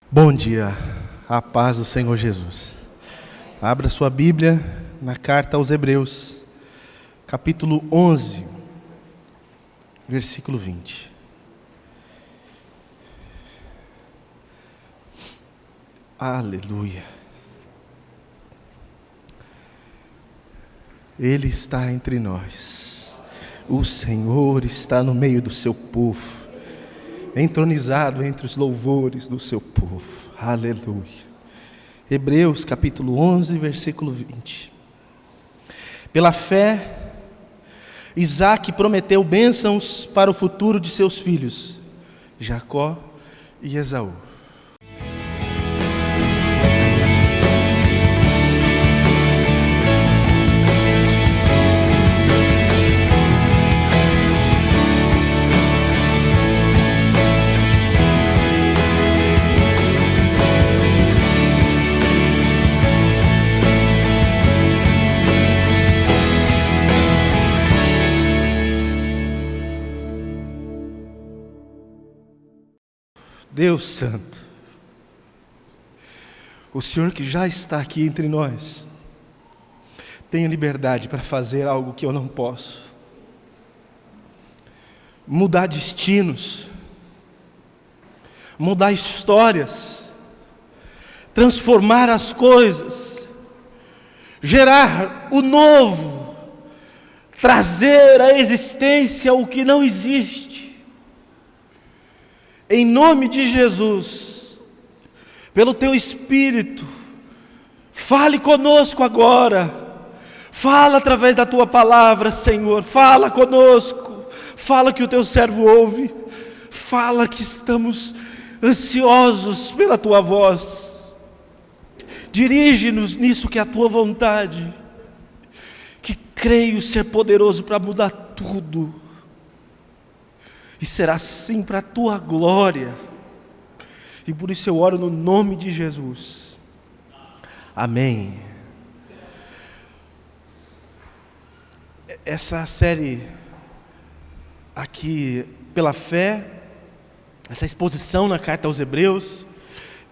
Bom dia, a paz do Senhor Jesus. Abra sua Bíblia na carta aos Hebreus, capítulo 11, versículo 20. Aleluia. Ele está entre nós. O Senhor está no meio do seu povo, entronizado entre os louvores do seu povo. Aleluia. Hebreus capítulo 11, versículo 20. Pela fé, Isaque prometeu bênçãos para o futuro de seus filhos, Jacó e Esaú. Deus Santo, o Senhor que já está aqui entre nós, tem liberdade para fazer algo que eu não posso. Mudar destinos, mudar histórias, transformar as coisas, gerar o novo, trazer à existência o que não existe. Em nome de Jesus, pelo Teu Espírito, fale conosco agora, fala através da Tua palavra, Senhor, fala conosco, fala que o Teu servo ouve, fala que estamos ansiosos pela Tua voz, dirige-nos nisso que é a Tua vontade, que creio ser poderoso para mudar tudo, e será assim para a Tua glória, e por isso eu oro no nome de Jesus, amém. Essa série aqui, pela fé, essa exposição na carta aos Hebreus,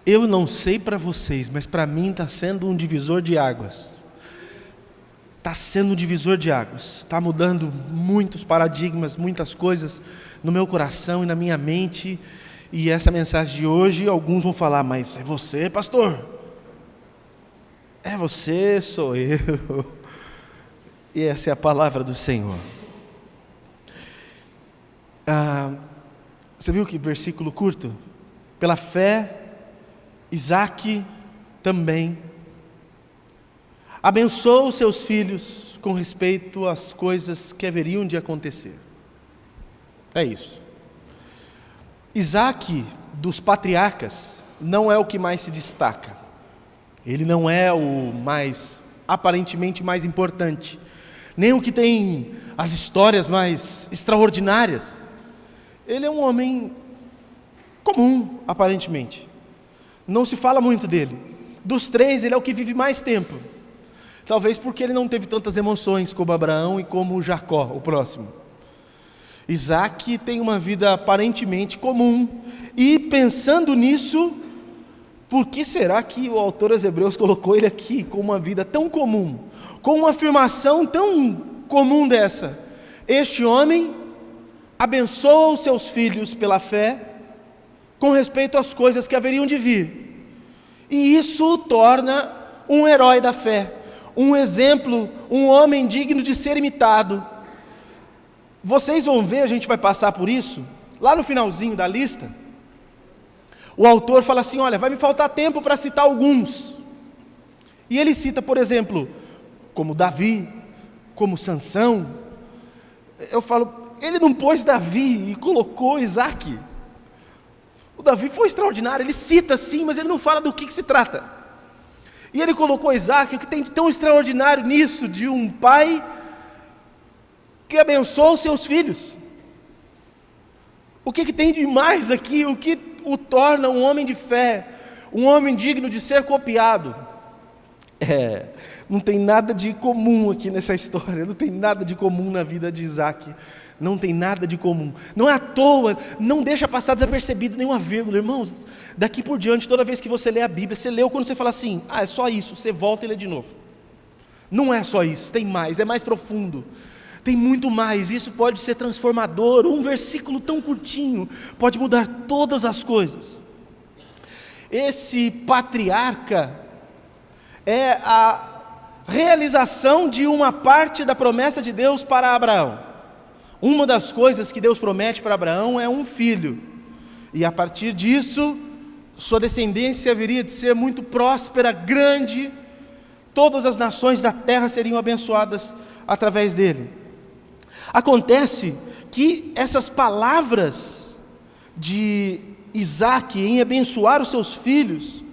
eu não sei para vocês, mas para mim está sendo um divisor de águas. Está sendo um divisor de águas, está mudando muitos paradigmas, muitas coisas no meu coração e na minha mente. E essa mensagem de hoje, alguns vão falar, mas é você, pastor? É você, sou eu. E essa é a palavra do Senhor. Você viu que versículo curto? Pela fé, Isaque também abençoou os seus filhos com respeito às coisas que haveriam de acontecer. É isso. Isaque, dos patriarcas, não é o que mais se destaca. Ele não é o mais, aparentemente mais importante, nem o que tem as histórias mais extraordinárias. Ele é um homem comum, aparentemente. Não se fala muito dele. Dos três, ele é o que vive mais tempo. Talvez porque ele não teve tantas emoções como Abraão e como Jacó, o próximo. Isaque tem uma vida aparentemente comum. E pensando nisso, por que será que o autor aos Hebreus colocou ele aqui com uma vida tão comum? Com uma afirmação tão comum dessa? Este homem abençoa os seus filhos pela fé, com respeito às coisas que haveriam de vir. E isso o torna um herói da fé. Um exemplo, um homem digno de ser imitado. Vocês vão ver, a gente vai passar por isso, lá no finalzinho da lista, o autor fala assim, olha, vai me faltar tempo para citar alguns. E ele cita, por exemplo, como Davi, como Sansão. Eu falo, ele não pôs Davi e colocou Isaque. O Davi foi extraordinário, ele cita sim, mas ele não fala do que se trata. E ele colocou Isaque, o que tem de tão extraordinário nisso, de um pai que abençoa os seus filhos. O que tem de mais aqui, o que o torna um homem de fé, um homem digno de ser copiado? Não tem nada de comum aqui nessa história, não tem nada de comum na vida de Isaque. não tem nada de comum. Não é à toa, não deixa passar desapercebido nenhuma vírgula. Irmãos, daqui por diante, toda vez que você lê a Bíblia, você leu quando você fala assim, é só isso, você volta e lê de novo. Não é só isso, tem mais, é mais profundo. Tem muito mais, isso pode ser transformador. Um versículo tão curtinho pode mudar todas as coisas. Esse patriarca é a realização de uma parte da promessa de Deus para Abraão. Uma das coisas que Deus promete para Abraão é um filho, e a partir disso, sua descendência haveria de ser muito próspera, grande, todas as nações da terra seriam abençoadas através dele. Acontece que essas palavras de Isaac em abençoar os seus filhos,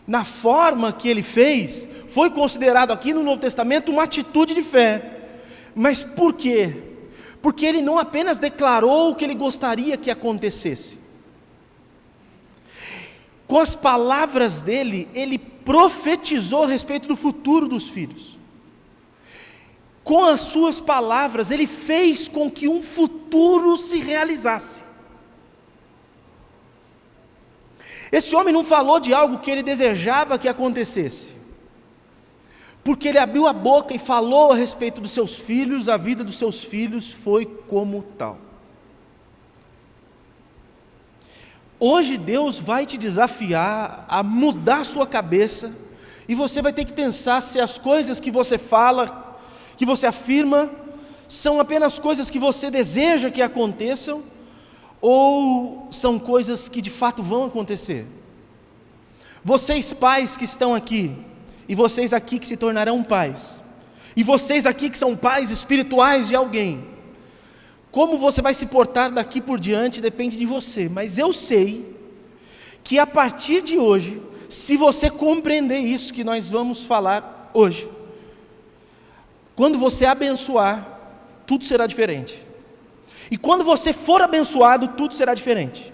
na forma que ele fez, foi considerado aqui no Novo Testamento uma atitude de fé. Mas por quê? Porque ele não apenas declarou o que ele gostaria que acontecesse. Com as palavras dele, ele profetizou a respeito do futuro dos filhos. Com as suas palavras, ele fez com que um futuro se realizasse. Esse homem não falou de algo que ele desejava que acontecesse, porque ele abriu a boca e falou a respeito dos seus filhos, a vida dos seus filhos foi como tal. Hoje Deus vai te desafiar a mudar a sua cabeça, e você vai ter que pensar se as coisas que você fala, que você afirma, são apenas coisas que você deseja que aconteçam, ou são coisas que de fato vão acontecer. Vocês pais que estão aqui, e vocês aqui que se tornarão pais, e vocês aqui que são pais espirituais de alguém, como você vai se portar daqui por diante depende de você, mas eu sei que a partir de hoje, se você compreender isso que nós vamos falar hoje, quando você abençoar, tudo será diferente. E quando você for abençoado, tudo será diferente.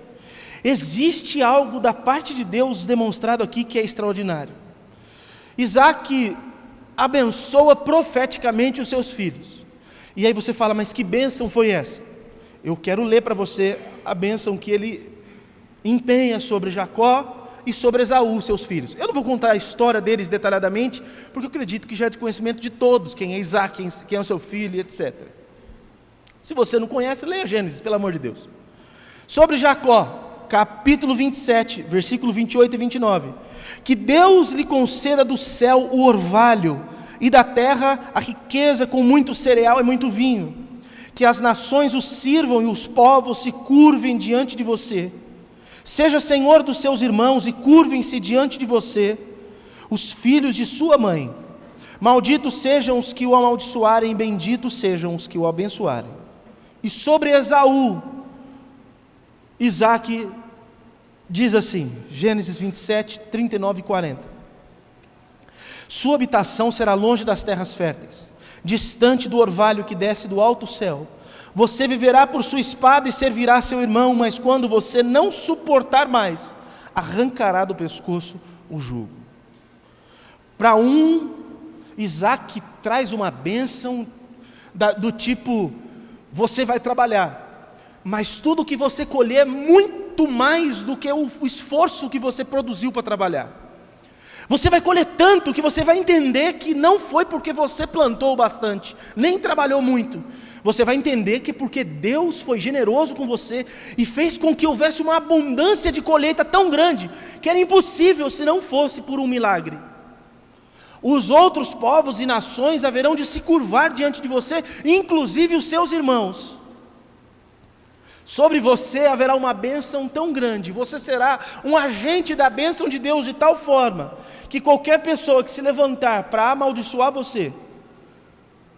Existe algo da parte de Deus demonstrado aqui que é extraordinário. Isaac abençoa profeticamente os seus filhos. E aí você fala, mas que bênção foi essa? Eu quero ler para você a bênção que ele empenha sobre Jacó e sobre Esaú, seus filhos. Eu não vou contar a história deles detalhadamente, porque eu acredito que já é de conhecimento de todos, quem é Isaac, quem é o seu filho, etc. Se você não conhece, leia Gênesis, pelo amor de Deus. Sobre Jacó, capítulo 27, versículo 28 e 29. Que Deus lhe conceda do céu o orvalho, e da terra a riqueza com muito cereal e muito vinho. Que as nações o sirvam e os povos se curvem diante de você. Seja senhor dos seus irmãos e curvem-se diante de você os filhos de sua mãe. Malditos sejam os que o amaldiçoarem, benditos sejam os que o abençoarem. E sobre Esaú, Isaac diz assim, Gênesis 27, 39 e 40. Sua habitação será longe das terras férteis, distante do orvalho que desce do alto céu. Você viverá por sua espada e servirá seu irmão, mas quando você não suportar mais, arrancará do pescoço o jugo. Para Isaac traz uma bênção do tipo, você vai trabalhar, mas tudo que você colher é muito mais do que o esforço que você produziu para trabalhar. Você vai colher tanto que você vai entender que não foi porque você plantou bastante, nem trabalhou muito. Você vai entender que porque Deus foi generoso com você e fez com que houvesse uma abundância de colheita tão grande, que era impossível se não fosse por um milagre. Os outros povos e nações haverão de se curvar diante de você, inclusive os seus irmãos. Sobre você haverá uma bênção tão grande, você será um agente da bênção de Deus de tal forma, que qualquer pessoa que se levantar para amaldiçoar você,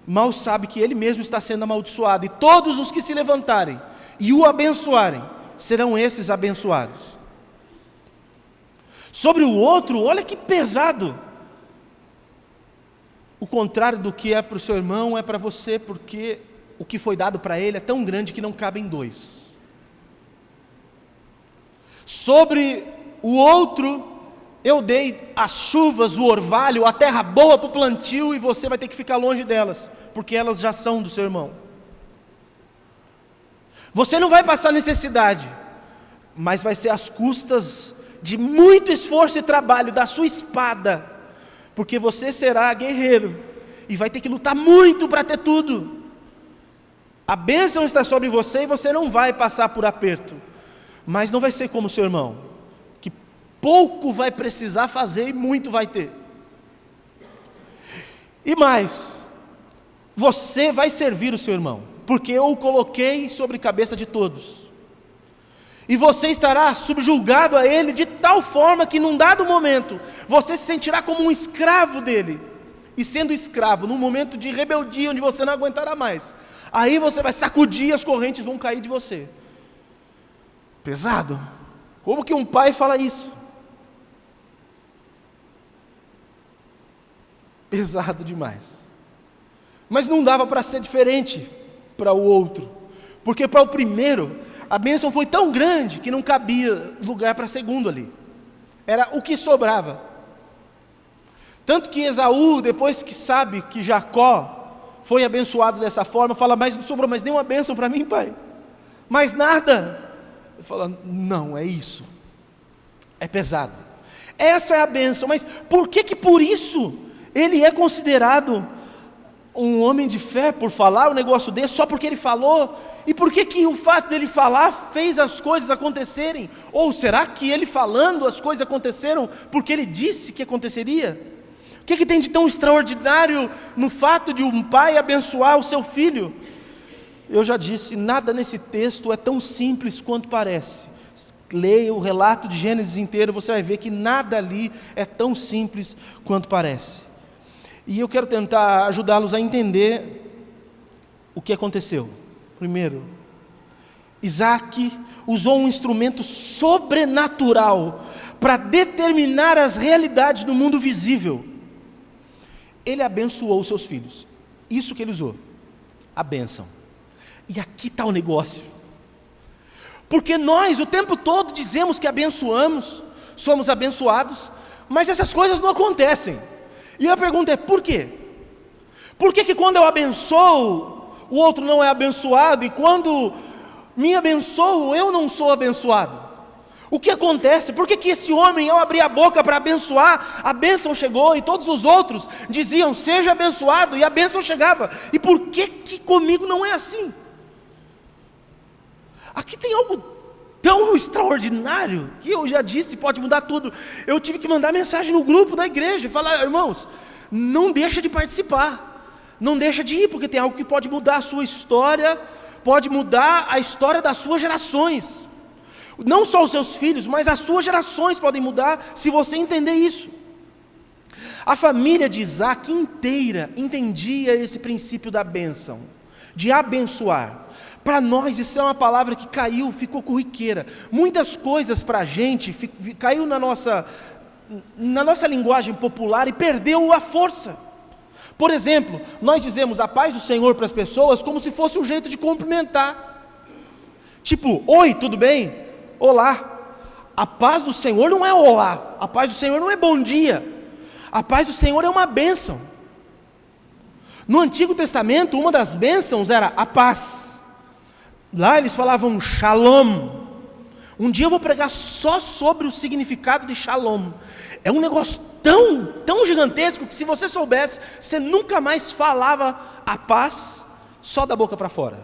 mal sabe que ele mesmo está sendo amaldiçoado, e todos os que se levantarem e o abençoarem, serão esses abençoados. Sobre o outro, olha que pesado. O contrário do que é para o seu irmão é para você, porque o que foi dado para ele é tão grande que não cabe em dois. Sobre o outro, eu dei as chuvas, o orvalho, a terra boa para o plantio, e você vai ter que ficar longe delas, porque elas já são do seu irmão. Você não vai passar necessidade, mas vai ser às custas de muito esforço e trabalho da sua espada, porque você será guerreiro e vai ter que lutar muito para ter tudo. A bênção está sobre você e você não vai passar por aperto, mas não vai ser como o seu irmão, que pouco vai precisar fazer e muito vai ter. E mais, você vai servir o seu irmão, porque eu o coloquei sobre a cabeça de todos. E você estará subjugado a ele de tal forma que num dado momento, você se sentirá como um escravo dele. E sendo escravo, num momento de rebeldia, onde você não aguentará mais, aí você vai sacudir e as correntes vão cair de você. Pesado. Como que um pai fala isso? Pesado demais. Mas não dava para ser diferente para o outro, porque para o primeiro, a bênção foi tão grande que não cabia lugar para segundo ali, era o que sobrava. Tanto que Esaú, depois que sabe que Jacó foi abençoado dessa forma, fala, mas não sobrou mais nenhuma bênção para mim, pai, mais nada. Ele fala, não, é isso, é pesado, essa é a bênção. Mas por que por isso ele é considerado um homem de fé, por falar um negócio desse, só porque ele falou? E por que o fato dele falar fez as coisas acontecerem? Ou será que ele falando as coisas aconteceram porque ele disse que aconteceria? O que tem de tão extraordinário no fato de um pai abençoar o seu filho? Eu já disse, nada nesse texto é tão simples quanto parece. Leia o relato de Gênesis inteiro, você vai ver que nada ali é tão simples quanto parece. E eu quero tentar ajudá-los a entender o que aconteceu. Primeiro, Isaac usou um instrumento sobrenatural para determinar as realidades do mundo visível. Ele abençoou os seus filhos. Isso que ele usou, a bênção. E aqui está o negócio. Porque nós o tempo todo dizemos que abençoamos, somos abençoados, mas essas coisas não acontecem. E a pergunta é, por quê? Por que quando eu abençoo, o outro não é abençoado, e quando me abençoo, eu não sou abençoado? O que acontece? Por que esse homem, ao abrir a boca para abençoar, a bênção chegou, e todos os outros diziam, seja abençoado, e a bênção chegava? E por que comigo não é assim? Aqui tem algo tão extraordinário, que eu já disse, pode mudar tudo. Eu tive que mandar mensagem no grupo da igreja, e falar, irmãos, não deixa de participar, não deixa de ir, porque tem algo que pode mudar a sua história, pode mudar a história das suas gerações. Não só os seus filhos, mas as suas gerações podem mudar, se você entender isso. A família de Isaac inteira entendia esse princípio da bênção, de abençoar. Para nós isso é uma palavra que caiu, ficou corriqueira. Muitas coisas para a gente caiu na nossa linguagem popular e perdeu a força. Por exemplo, nós dizemos a paz do Senhor para as pessoas como se fosse um jeito de cumprimentar. Tipo, oi, tudo bem? Olá. A paz do Senhor não é olá, a paz do Senhor não é bom dia. A paz do Senhor é uma bênção. No Antigo Testamento, uma das bênçãos era a paz. Lá eles falavam shalom. Um dia eu vou pregar só sobre o significado de shalom. É um negócio tão gigantesco que se você soubesse, você nunca mais falava a paz só da boca para fora.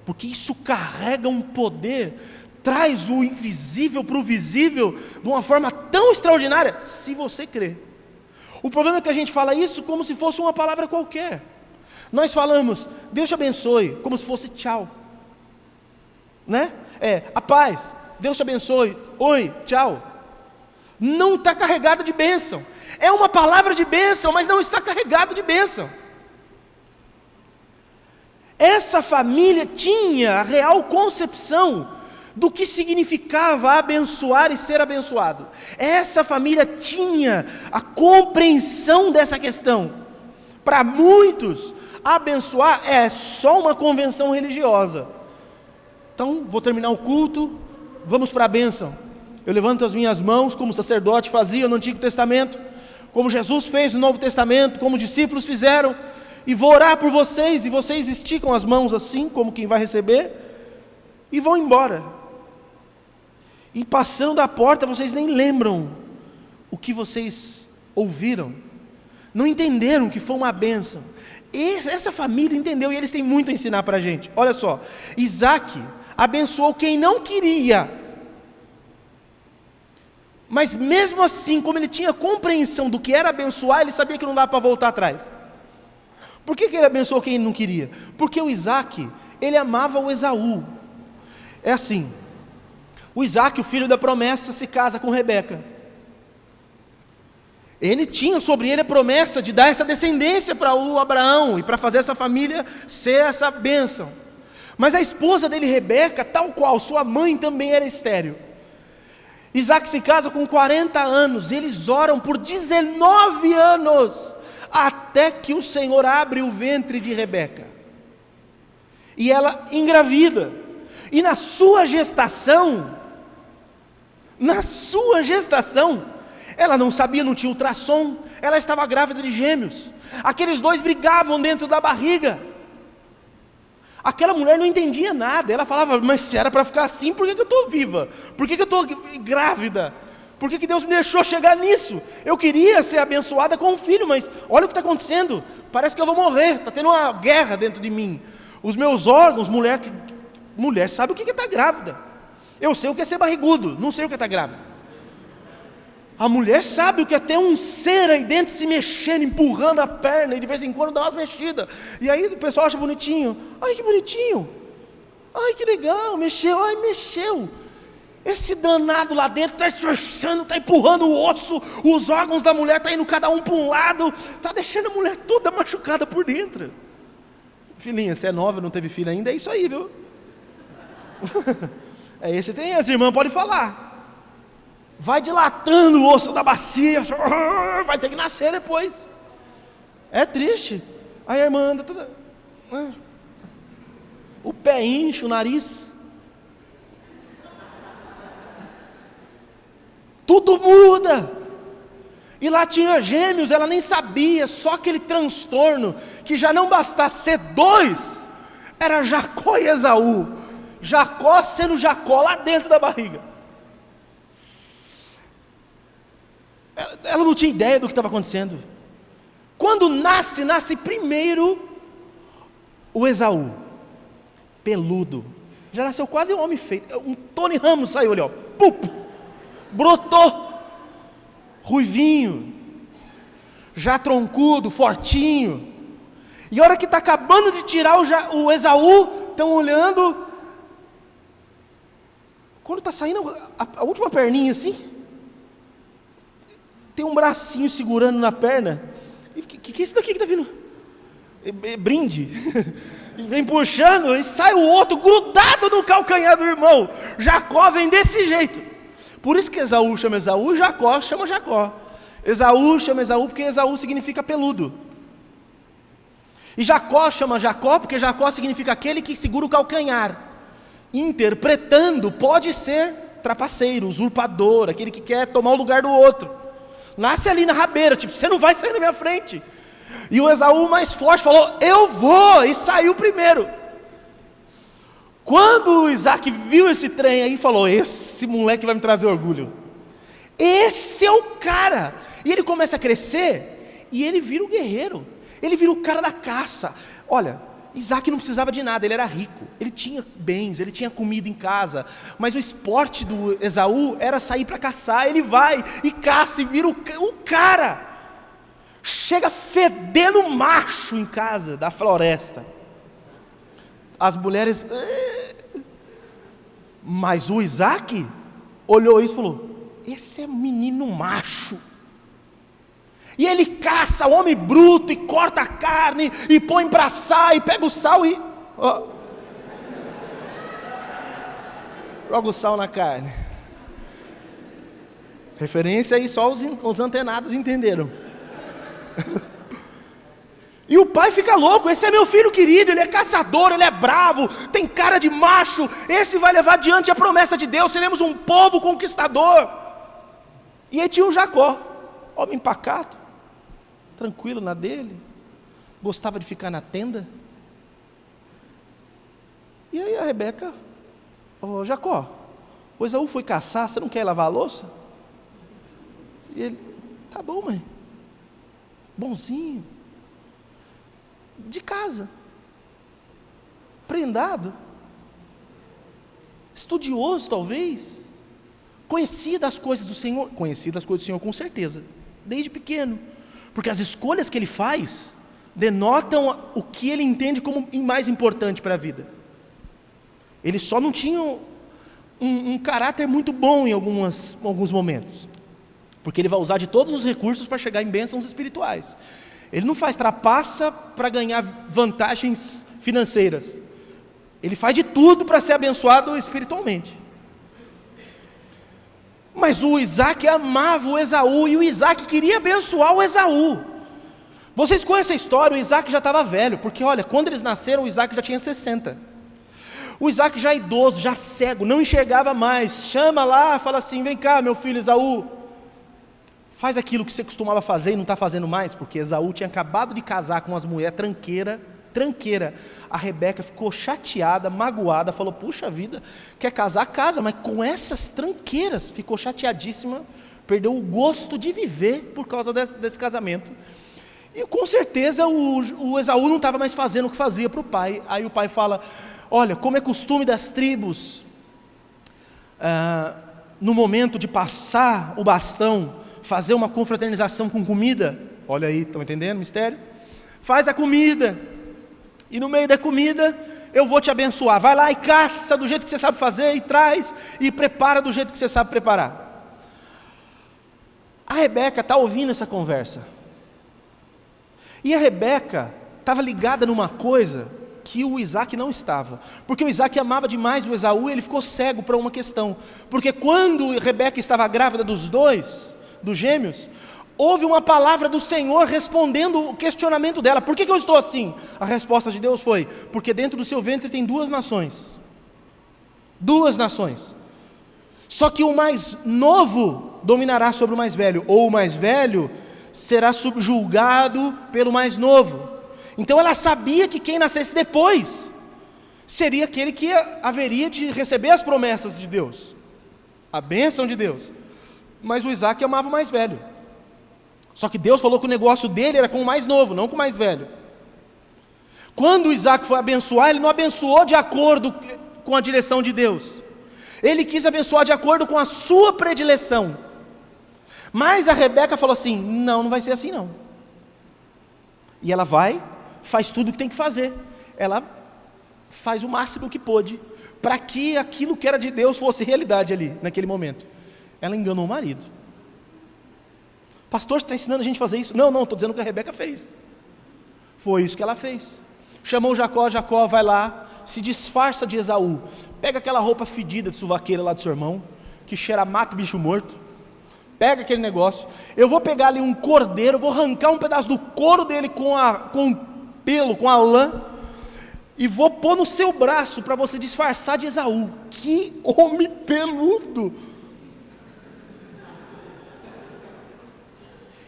Porque isso carrega um poder, traz o invisível para o visível de uma forma tão extraordinária, se você crer. O problema é que a gente fala isso como se fosse uma palavra qualquer. Nós falamos, Deus te abençoe, como se fosse tchau. Né? A paz, Deus te abençoe, oi, tchau. Não está carregado de bênção. É uma palavra de bênção, mas não está carregado de bênção. Essa família tinha a real concepção do que significava abençoar e ser abençoado. Essa família tinha a compreensão dessa questão. Para muitos, abençoar é só uma convenção religiosa. Então, vou terminar o culto, vamos para a bênção. Eu levanto as minhas mãos, como o sacerdote fazia no Antigo Testamento, como Jesus fez no Novo Testamento, como os discípulos fizeram, e vou orar por vocês, e vocês esticam as mãos assim, como quem vai receber, e vão embora. E passando da porta, vocês nem lembram o que vocês ouviram, não entenderam que foi uma bênção. Essa família entendeu, e eles têm muito a ensinar para a gente. Olha só, Isaac abençoou quem não queria, mas mesmo assim, como ele tinha compreensão do que era abençoar, ele sabia que não dava para voltar atrás. Por que ele abençoou quem ele não queria? Porque o Isaac, ele amava o Esaú. É assim, o Isaac, o filho da promessa, se casa com Rebeca. Ele tinha sobre ele a promessa de dar essa descendência para o Abraão, e para fazer essa família ser essa bênção. Mas a esposa dele, Rebeca, tal qual sua mãe, também era estéril. Isaac se casa com 40 anos, eles oram por 19 anos, até que o Senhor abre o ventre de Rebeca, e ela engravida, e na sua gestação, ela não sabia, não tinha ultrassom, ela estava grávida de gêmeos, aqueles dois brigavam dentro da barriga, aquela mulher não entendia nada, ela falava, mas se era para ficar assim, por que eu estou viva? Por que eu estou grávida? Por que Deus me deixou chegar nisso? Eu queria ser abençoada com um filho, mas olha o que está acontecendo, parece que eu vou morrer, está tendo uma guerra dentro de mim, os meus órgãos, mulher sabe o que está grávida, eu sei o que é ser barrigudo, não sei o que é estar grávida. A mulher sabe o que é ter um ser aí dentro se mexendo, empurrando a perna, e de vez em quando dá umas mexidas, e aí o pessoal acha bonitinho, ai que bonitinho, ai que legal, mexeu, ai mexeu, esse danado lá dentro está esforçando, está empurrando o osso, os órgãos da mulher estão indo cada um para um lado, está deixando a mulher toda machucada por dentro. Filhinha, você é nova, não teve filho ainda, é isso aí, viu? É esse tem, as irmãs podem falar. Vai dilatando o osso da bacia, vai ter que nascer depois. É triste. Aí a irmã anda toda, o pé incha, o nariz, tudo muda. E lá tinha gêmeos, ela nem sabia, só aquele transtorno, que já não bastasse ser dois, era Jacó e Esaú, Jacó sendo Jacó lá dentro da barriga. Ela não tinha ideia do que estava acontecendo. Quando nasce primeiro o Esaú, peludo, já nasceu quase um homem feito, um Tony Ramos saiu ali, ó, pup, brotou, ruivinho, já troncudo, fortinho, e a hora que está acabando de tirar o Esaú, estão olhando, quando está saindo a última perninha assim, tem um bracinho segurando na perna, e que é isso daqui que está vindo? Brinde, e vem puxando, e sai o outro grudado no calcanhar do irmão. Jacó vem desse jeito, por isso que Esaú chama Esaú, Jacó chama Jacó. Esaú chama Esaú porque Esaú significa peludo, e Jacó chama Jacó porque Jacó significa aquele que segura o calcanhar, interpretando, pode ser trapaceiro, usurpador, aquele que quer tomar o lugar do outro. Nasce ali na rabeira, tipo, você não vai sair na minha frente. E o Esaú mais forte falou, eu vou, e saiu primeiro. Quando o Isaac viu esse trem aí, falou, esse moleque vai me trazer orgulho, esse é o cara. E ele começa a crescer, e ele vira o guerreiro, ele vira o cara da caça. Olha, Isaac não precisava de nada, ele era rico, ele tinha bens, ele tinha comida em casa, mas o esporte do Esaú era sair para caçar. Ele vai e caça e vira o cara, chega fedendo macho em casa da floresta, as mulheres, mas o Isaac olhou isso e falou, esse é menino macho. E ele caça o homem bruto, e corta a carne, e põe para assar, e pega o sal e joga o sal na carne. Referência aí, só os antenados entenderam. E o pai fica louco, esse é meu filho querido, ele é caçador, ele é bravo, tem cara de macho, esse vai levar adiante a promessa de Deus, seremos um povo conquistador. E aí tinha o Jacó, homem pacato, tranquilo na dele, gostava de ficar na tenda. E aí a Rebeca ô Jacó, o Esaú foi caçar, você não quer lavar a louça? E ele, tá bom, mãe, bonzinho, de casa, prendado, estudioso talvez, conhecia das coisas do Senhor com certeza, desde pequeno, porque as escolhas que ele faz denotam o que ele entende como mais importante para a vida. Ele só não tinha um caráter muito bom em alguns momentos, porque ele vai usar de todos os recursos para chegar em bênçãos espirituais. Ele não faz trapaça para ganhar vantagens financeiras, ele faz de tudo para ser abençoado espiritualmente. Mas o Isaac amava o Esaú, e o Isaac queria abençoar o Esaú. Vocês conhecem a história, o Isaac já estava velho, porque olha, quando eles nasceram, o Isaac já tinha 60. O Isaac já idoso, já cego, não enxergava mais, chama lá, fala assim, vem cá meu filho Esaú, faz aquilo que você costumava fazer e não está fazendo mais, porque Esaú tinha acabado de casar com umas mulheres tranqueira. A Rebeca ficou chateada, magoada, falou, puxa vida, quer casar, casa, mas com essas tranqueiras, ficou chateadíssima, perdeu o gosto de viver por causa desse casamento. E com certeza o Esaú não estava mais fazendo o que fazia para o pai. Aí o pai fala, olha, como é costume das tribos, no momento de passar o bastão, fazer uma confraternização com comida, olha aí, estão entendendo o mistério? Faz a comida, e no meio da comida, eu vou te abençoar, vai lá e caça do jeito que você sabe fazer, e traz, e prepara do jeito que você sabe preparar. A Rebeca está ouvindo essa conversa, e a Rebeca estava ligada numa coisa que o Isaac não estava, porque o Isaac amava demais o Esaú, e ele ficou cego para uma questão, porque quando Rebeca estava grávida dos gêmeos, houve uma palavra do Senhor respondendo o questionamento dela, por que eu estou assim? A resposta de Deus foi, porque dentro do seu ventre tem duas nações, só que o mais novo dominará sobre o mais velho, ou o mais velho será subjulgado pelo mais novo. Então ela sabia que quem nascesse depois seria aquele que haveria de receber as promessas de Deus, a bênção de Deus. Mas o Isaac amava o mais velho, só que Deus falou que o negócio dele era com o mais novo, não com o mais velho. Quando o Isaac foi abençoar, ele não abençoou de acordo com a direção de Deus, ele quis abençoar de acordo com a sua predileção. Mas a Rebeca falou assim, não vai ser assim não. E ela faz tudo o que tem que fazer, ela faz o máximo que pôde, para que aquilo que era de Deus fosse realidade ali, naquele momento. Ela enganou o marido. Pastor, você está ensinando a gente a fazer isso? Não, estou dizendo o que a Rebeca fez. Foi isso que ela fez. Chamou Jacó vai lá, se disfarça de Esaú, pega aquela roupa fedida de suvaqueira lá do seu irmão, que cheira mato, bicho morto, pega aquele negócio, eu vou pegar ali um cordeiro, vou arrancar um pedaço do couro dele com o pelo, com a lã, e vou pôr no seu braço para você disfarçar de Esaú. Que homem peludo!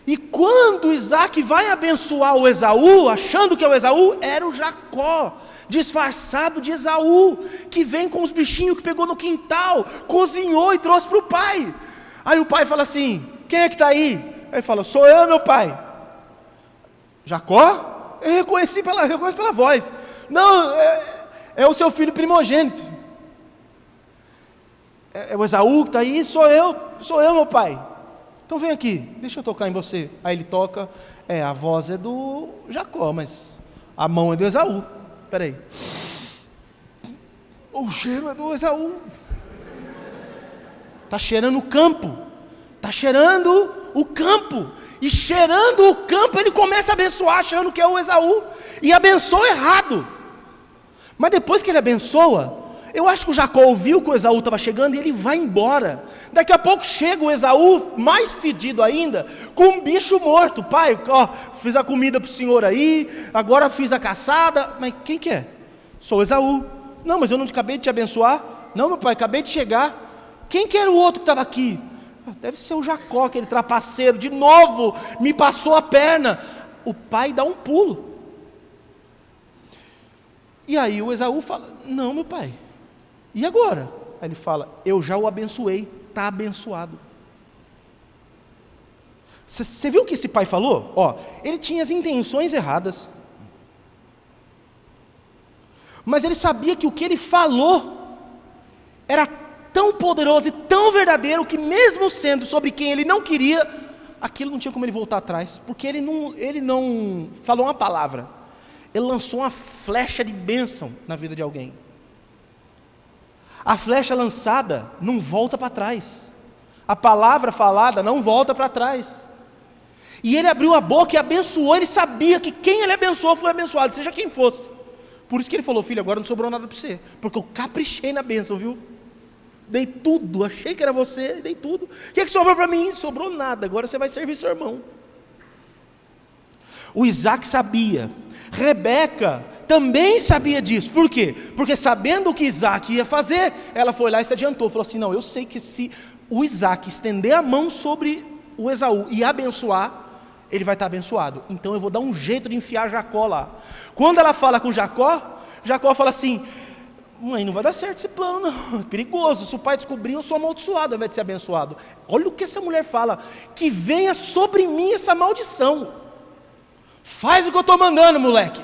E quando Isaac vai abençoar o Esaú, achando que é o Esaú, era o Jacó, disfarçado de Esaú, que vem com os bichinhos que pegou no quintal, cozinhou e trouxe para o pai. Aí o pai fala assim, quem é que está aí? Aí ele fala, sou eu, meu pai. Jacó? Eu reconheço pela voz. Não, é o seu filho primogênito. É o Esaú que está aí? Sou eu, meu pai. Então vem aqui, deixa eu tocar em você. Aí ele toca, a voz é do Jacó, mas a mão é do Esaú. Espera aí. O cheiro é do Esaú. Está cheirando o campo. Está cheirando o campo. E cheirando o campo, ele começa a abençoar, achando que é o Esaú. E abençoa errado. Mas depois que ele abençoa, eu acho que o Jacó ouviu que o Esaú estava chegando e ele vai embora. Daqui a pouco chega o Esaú, mais fedido ainda, com um bicho morto. Pai, fiz a comida para o senhor aí, agora fiz a caçada. Mas quem que é? Sou o Esaú. Não, mas eu não acabei de te abençoar. Não, meu pai, acabei de chegar. Quem que era o outro que estava aqui? Deve ser o Jacó, aquele trapaceiro. De novo, me passou a perna. O pai dá um pulo. E aí o Esaú fala, não, meu pai. E agora? Aí ele fala, eu já o abençoei, está abençoado. Você viu o que esse pai falou? Ó, ele tinha as intenções erradas, mas ele sabia que o que ele falou era tão poderoso e tão verdadeiro, que mesmo sendo sobre quem ele não queria, aquilo não tinha como ele voltar atrás, porque ele não falou uma palavra, ele lançou uma flecha de bênção na vida de alguém. A flecha lançada não volta para trás, a palavra falada não volta para trás. E ele abriu a boca e abençoou, ele sabia que quem ele abençoou foi abençoado, seja quem fosse. Por isso que ele falou, filho, agora não sobrou nada para você, porque eu caprichei na bênção, viu? Dei tudo, achei que era você, dei tudo. O que sobrou para mim? Sobrou nada, agora você vai servir seu irmão. O Isaac sabia, Rebeca também sabia disso. Por quê? Porque sabendo o que Isaac ia fazer, ela foi lá e se adiantou, falou assim, não, eu sei que se o Isaac estender a mão sobre o Esaú e abençoar, ele vai estar abençoado, então eu vou dar um jeito de enfiar Jacó lá. Quando ela fala com Jacó, Jacó fala assim, mãe, não vai dar certo esse plano não, é perigoso, se o pai descobrir eu sou amaldiçoado ao invés de ser abençoado. Olha o que essa mulher fala, que venha sobre mim essa maldição, faz o que eu estou mandando, moleque.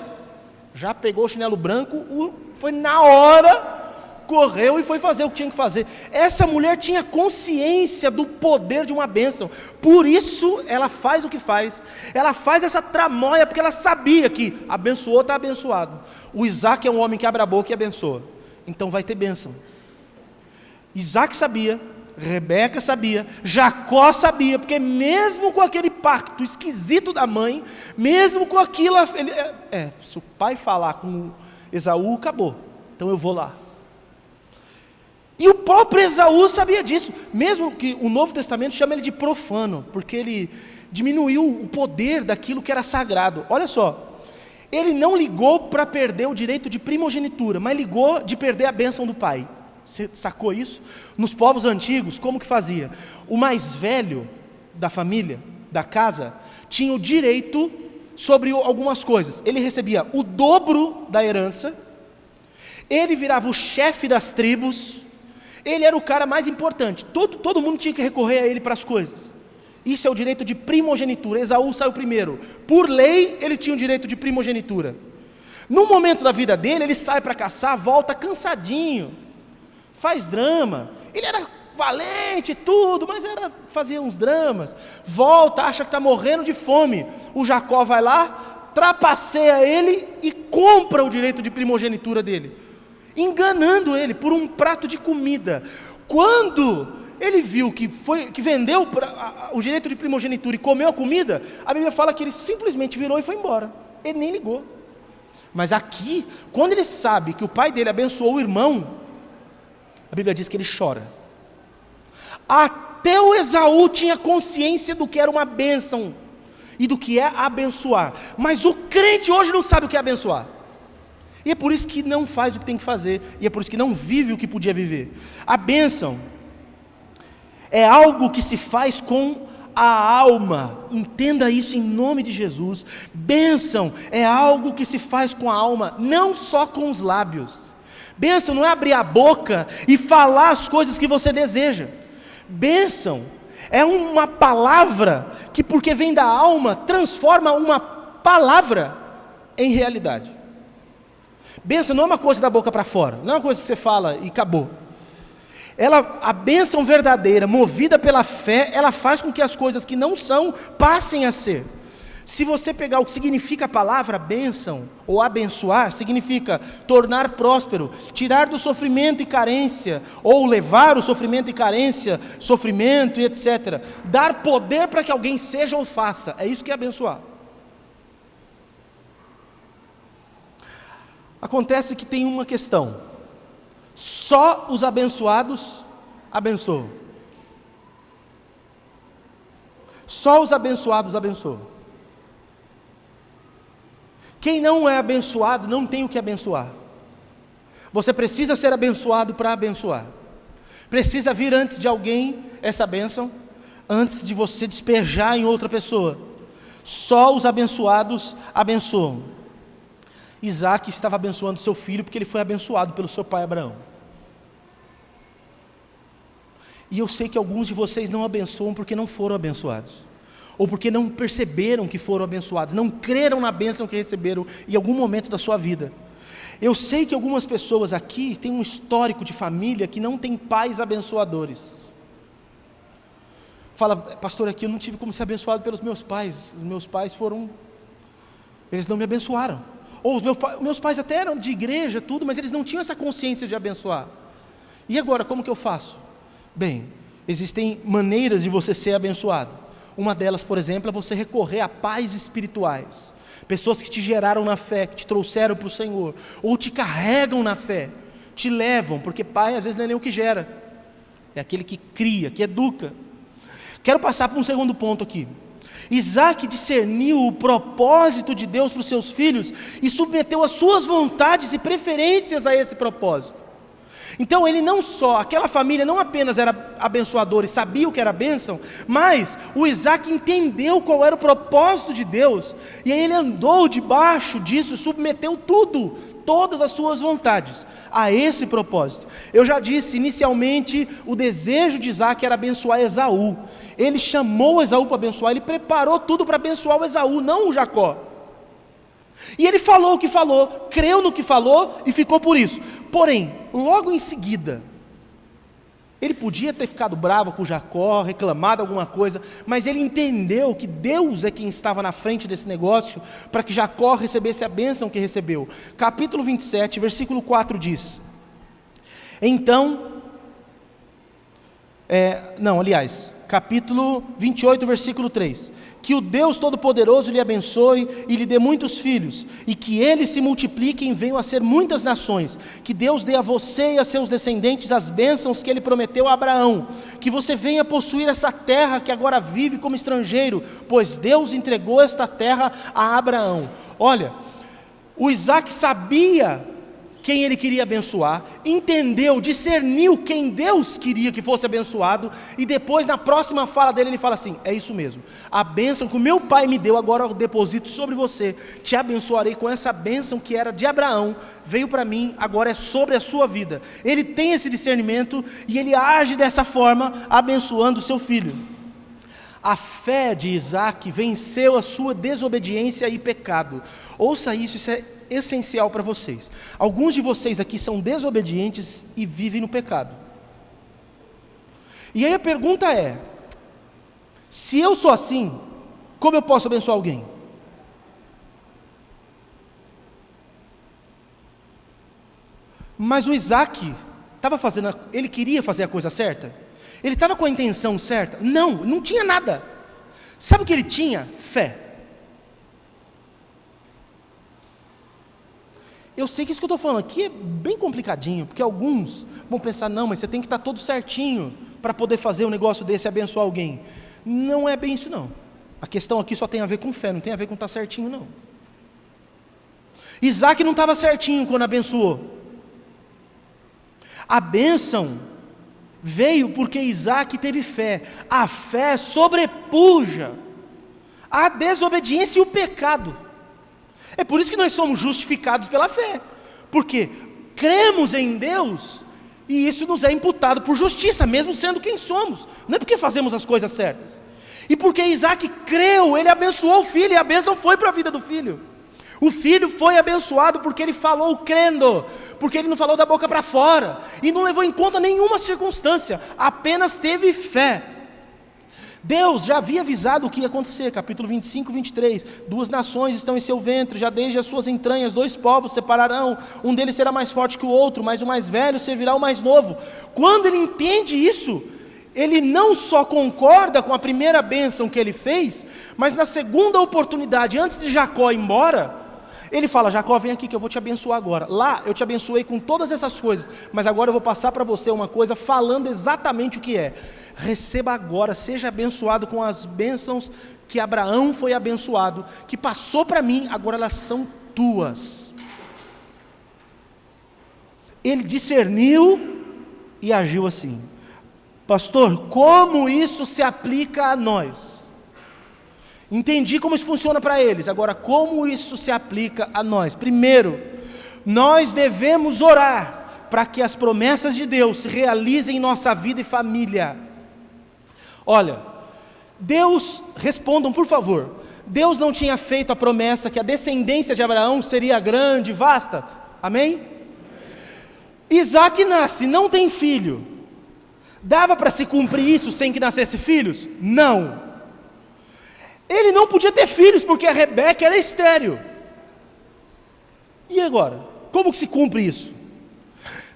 Já pegou o chinelo branco, foi na hora, correu e foi fazer o que tinha que fazer. Essa mulher tinha consciência do poder de uma bênção, por isso ela faz o que faz, ela faz essa tramóia, porque ela sabia que abençoou, está abençoado. O Isaac é um homem que abre a boca e abençoa, então vai ter bênção. Isaac sabia, Rebeca sabia, Jacó sabia, porque mesmo com aquele pacto esquisito da mãe, mesmo com aquilo, se o pai falar com Esaú, acabou, então eu vou lá. E o próprio Esaú sabia disso, mesmo que o Novo Testamento chama ele de profano, porque ele diminuiu o poder daquilo que era sagrado. Olha só, ele não ligou para perder o direito de primogenitura, mas ligou de perder a bênção do pai. Você sacou isso? Nos povos antigos, como que fazia? O mais velho da família, da casa, tinha o direito sobre algumas coisas. Ele recebia o dobro da herança, ele virava o chefe das tribos, ele era o cara mais importante, todo mundo tinha que recorrer a ele para as coisas. Isso é o direito de primogenitura. Esaú saiu primeiro, por lei ele tinha o direito de primogenitura. No momento da vida dele, ele sai para caçar, volta cansadinho, faz drama, ele era valente e tudo, mas fazia uns dramas, volta, acha que está morrendo de fome, o Jacó vai lá, trapaceia ele e compra o direito de primogenitura dele, enganando ele por um prato de comida. Quando ele viu que vendeu o direito de primogenitura e comeu a comida, a Bíblia fala que ele simplesmente virou e foi embora, ele nem ligou. Mas aqui, quando ele sabe que o pai dele abençoou o irmão, a Bíblia diz que ele chora. Até o Esaú tinha consciência do que era uma bênção e do que é abençoar, mas o crente hoje não sabe o que é abençoar, e é por isso que não faz o que tem que fazer, e é por isso que não vive o que podia viver. A bênção é algo que se faz com a alma, entenda isso em nome de Jesus. Bênção é algo que se faz com a alma, não só com os lábios. Bênção não é abrir a boca e falar as coisas que você deseja. Bênção é uma palavra que, porque vem da alma, transforma uma palavra em realidade. Bênção não é uma coisa da boca para fora, não é uma coisa que você fala e acabou. A bênção verdadeira, movida pela fé, ela faz com que as coisas que não são, passem a ser. Se você pegar o que significa a palavra bênção, ou abençoar, significa tornar próspero, tirar do sofrimento e carência, ou levar o sofrimento e carência, sofrimento e etc. Dar poder para que alguém seja ou faça, é isso que é abençoar. Acontece que tem uma questão: só os abençoados abençoam. Só os abençoados abençoam. Quem não é abençoado não tem o que abençoar. Você precisa ser abençoado para abençoar. Precisa vir antes de alguém essa bênção, antes de você despejar em outra pessoa. Só os abençoados abençoam. Isaac estava abençoando seu filho porque ele foi abençoado pelo seu pai Abraão. E eu sei que alguns de vocês não abençoam porque não foram abençoados, ou porque não perceberam que foram abençoados, não creram na bênção que receberam em algum momento da sua vida. Eu sei que algumas pessoas aqui têm um histórico de família que não tem pais abençoadores. Fala, pastor, aqui eu não tive como ser abençoado pelos meus pais eles não me abençoaram. Ou os meus pais até eram de igreja, tudo, mas eles não tinham essa consciência de abençoar. E agora, como que eu faço? Bem, existem maneiras de você ser abençoado. Uma delas, por exemplo, é você recorrer a pais espirituais. Pessoas que te geraram na fé, que te trouxeram para o Senhor, ou te carregam na fé, te levam, porque pai às vezes não é nem o que gera, é aquele que cria, que educa. Quero passar para um segundo ponto aqui. Isaac discerniu o propósito de Deus para os seus filhos e submeteu as suas vontades e preferências a esse propósito. Então ele não só, aquela família não apenas era abençoadora e sabia o que era bênção, mas o Isaac entendeu qual era o propósito de Deus, e aí ele andou debaixo disso, submeteu tudo, todas as suas vontades, a esse propósito. Eu já disse, inicialmente, o desejo de Isaac era abençoar Esaú. Ele chamou Esaú para abençoar, ele preparou tudo para abençoar o Esaú, não o Jacó. E ele falou o que falou, creu no que falou e ficou por isso. Porém, logo em seguida, ele podia ter ficado bravo com Jacó, reclamado alguma coisa, mas ele entendeu que Deus é quem estava na frente desse negócio, para que Jacó recebesse a bênção que recebeu. Capítulo 27, versículo 4 diz, capítulo 28, versículo 3, que o Deus Todo-Poderoso lhe abençoe e lhe dê muitos filhos, e que eles se multipliquem e venham a ser muitas nações, que Deus dê a você e a seus descendentes as bênçãos que ele prometeu a Abraão, que você venha possuir essa terra que agora vive como estrangeiro, pois Deus entregou esta terra a Abraão. Olha, o Isaac sabia quem ele queria abençoar, entendeu, discerniu quem Deus queria que fosse abençoado, e depois na próxima fala dele ele fala assim, é isso mesmo, a bênção que o meu pai me deu, agora eu deposito sobre você, te abençoarei com essa bênção que era de Abraão, veio para mim, agora é sobre a sua vida. Ele tem esse discernimento, e ele age dessa forma, abençoando o seu filho. A fé de Isaac venceu a sua desobediência e pecado. Ouça isso, isso é essencial para vocês. Alguns de vocês aqui são desobedientes e vivem no pecado. E aí a pergunta é, se eu sou assim, como eu posso abençoar alguém? Mas o Isaac ele queria fazer a coisa certa? Ele estava com a intenção certa? Não tinha nada. Sabe o que ele tinha? Fé. Eu sei que isso que eu estou falando aqui é bem complicadinho, porque alguns vão pensar, não, mas você tem que estar todo certinho para poder fazer um negócio desse e abençoar alguém. Não é bem isso não. A questão aqui só tem a ver com fé, não tem a ver com estar certinho não. Isaac não estava certinho quando abençoou. A bênção veio porque Isaac teve fé. A fé sobrepuja a desobediência e o pecado. É por isso que nós somos justificados pela fé, porque cremos em Deus, e isso nos é imputado por justiça, mesmo sendo quem somos, não é porque fazemos as coisas certas, e porque Isaac creu, ele abençoou o filho, e a bênção foi para a vida do filho. O filho foi abençoado porque ele falou crendo, porque ele não falou da boca para fora, e não levou em conta nenhuma circunstância, apenas teve fé. Deus já havia avisado o que ia acontecer, capítulo 25, 23, 2 nações estão em seu ventre, já desde as suas entranhas 2 povos separarão, um deles será mais forte que o outro, mas o mais velho servirá o mais novo. Quando ele entende isso, ele não só concorda com a primeira bênção que ele fez, mas na segunda oportunidade, antes de Jacó ir embora, ele fala, Jacó, vem aqui que eu vou te abençoar agora. Lá eu te abençoei com todas essas coisas, mas agora eu vou passar para você uma coisa falando exatamente o que é. Receba agora, seja abençoado com as bênçãos que Abraão foi abençoado, que passou para mim, agora elas são tuas. Ele discerniu e agiu assim. Pastor, como isso se aplica a nós? Entendi como isso funciona para eles, agora como isso se aplica a nós? Primeiro, nós devemos orar para que as promessas de Deus se realizem em nossa vida e família. Olha, Deus, respondam por favor, Deus não tinha feito a promessa que a descendência de Abraão seria grande, vasta? Amém? Isaac nasce, não tem filho. Dava para se cumprir isso sem que nascesse filhos? Não. Ele não podia ter filhos porque a Rebeca era estéril. E agora? Como que se cumpre isso?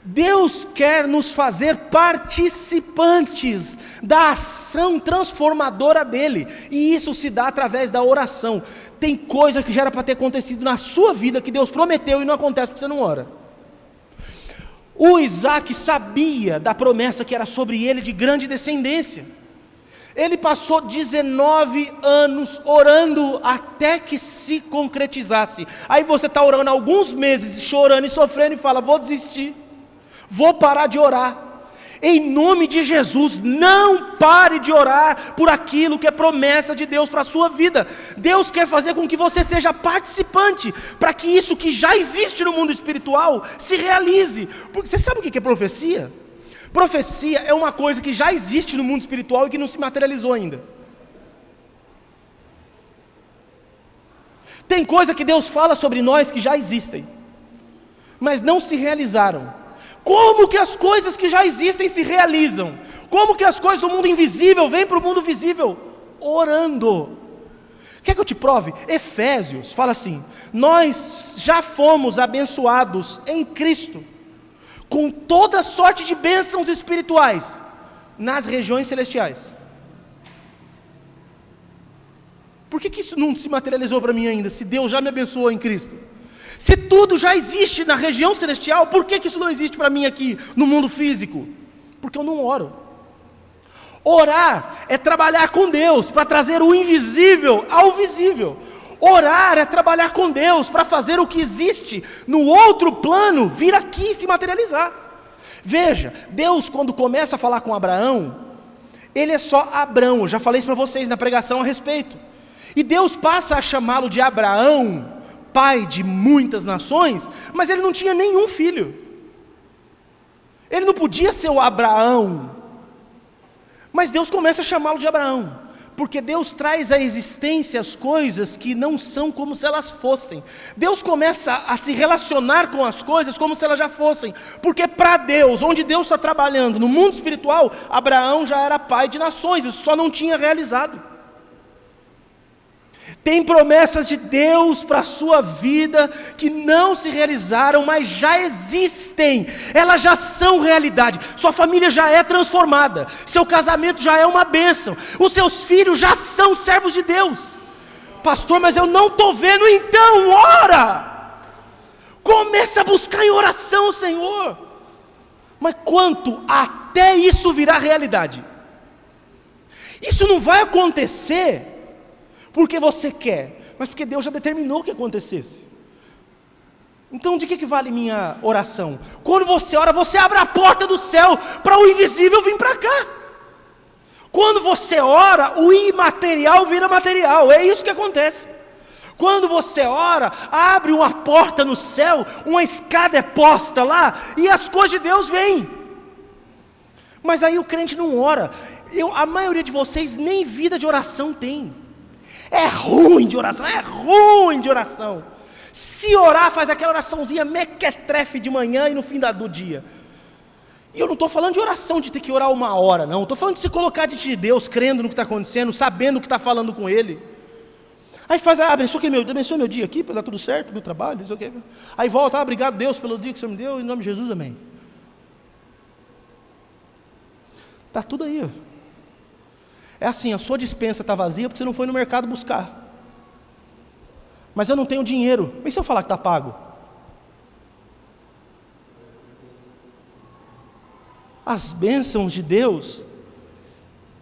Deus quer nos fazer participantes da ação transformadora dele, e isso se dá através da oração. Tem coisa que já era para ter acontecido na sua vida, que Deus prometeu e não acontece porque você não ora. O Isaac sabia da promessa que era sobre ele de grande descendência. Ele passou 19 anos orando até que se concretizasse. Aí você está orando alguns meses, chorando e sofrendo e fala, vou desistir, vou parar de orar. Em nome de Jesus, não pare de orar por aquilo que é promessa de Deus para a sua vida. Deus quer fazer com que você seja participante, para que isso que já existe no mundo espiritual se realize. Porque você sabe o que é profecia? Profecia é uma coisa que já existe no mundo espiritual e que não se materializou ainda. Tem coisa que Deus fala sobre nós que já existem, mas não se realizaram. Como que as coisas que já existem se realizam? Como que as coisas do mundo invisível vêm para o mundo visível? Orando. Quer que eu te prove? Efésios fala assim, nós já fomos abençoados em Cristo, com toda sorte de bênçãos espirituais, nas regiões celestiais. Por que isso não se materializou para mim ainda, se Deus já me abençoou em Cristo? Se tudo já existe na região celestial, por que isso não existe para mim aqui, no mundo físico? Porque eu não oro. Orar é trabalhar com Deus, para trazer o invisível ao visível. Orar é trabalhar com Deus, para fazer o que existe no outro plano, vir aqui e se materializar. Veja, Deus quando começa a falar com Abraão, ele é só Abrão, eu já falei isso para vocês na pregação a respeito. E Deus passa a chamá-lo de Abraão, pai de muitas nações, mas ele não tinha nenhum filho. Ele não podia ser o Abraão. Mas Deus começa a chamá-lo de Abraão, porque Deus traz à existência as coisas que não são como se elas fossem. Deus começa a se relacionar com as coisas como se elas já fossem, porque para Deus, onde Deus está trabalhando, no mundo espiritual, Abraão já era pai de nações, isso só não tinha realizado. Tem promessas de Deus para a sua vida que não se realizaram, mas já existem, elas já são realidade. Sua família já é transformada, seu casamento já é uma bênção, os seus filhos já são servos de Deus. Pastor, mas eu não estou vendo. Então ora, começa a buscar em oração o Senhor. Mas quanto até isso virar realidade? Isso não vai acontecer porque você quer, mas porque Deus já determinou que acontecesse. Então de que vale minha oração? Quando você ora, você abre a porta do céu para o invisível vir para cá. Quando você ora, o imaterial vira material, é isso que acontece. Quando você ora, abre uma porta no céu, uma escada é posta lá, e as coisas de Deus vêm. Mas aí o crente não ora. A maioria de vocês nem vida de oração tem. É ruim de oração, é ruim de oração. Se orar, faz aquela oraçãozinha mequetrefe de manhã e no fim do dia. E eu não estou falando de oração de ter que orar 1 hora, não. Estou falando de se colocar diante de Deus, crendo no que está acontecendo, sabendo o que está falando com Ele. Aí faz, abençoe meu dia aqui, para dar tudo certo, meu trabalho, não sei o quê. Aí volta, obrigado Deus pelo dia que o Senhor me deu, em nome de Jesus, amém. Está tudo aí, ó. É assim, a sua despensa está vazia porque você não foi no mercado buscar. Mas eu não tenho dinheiro. E se eu falar que está pago? As bênçãos de Deus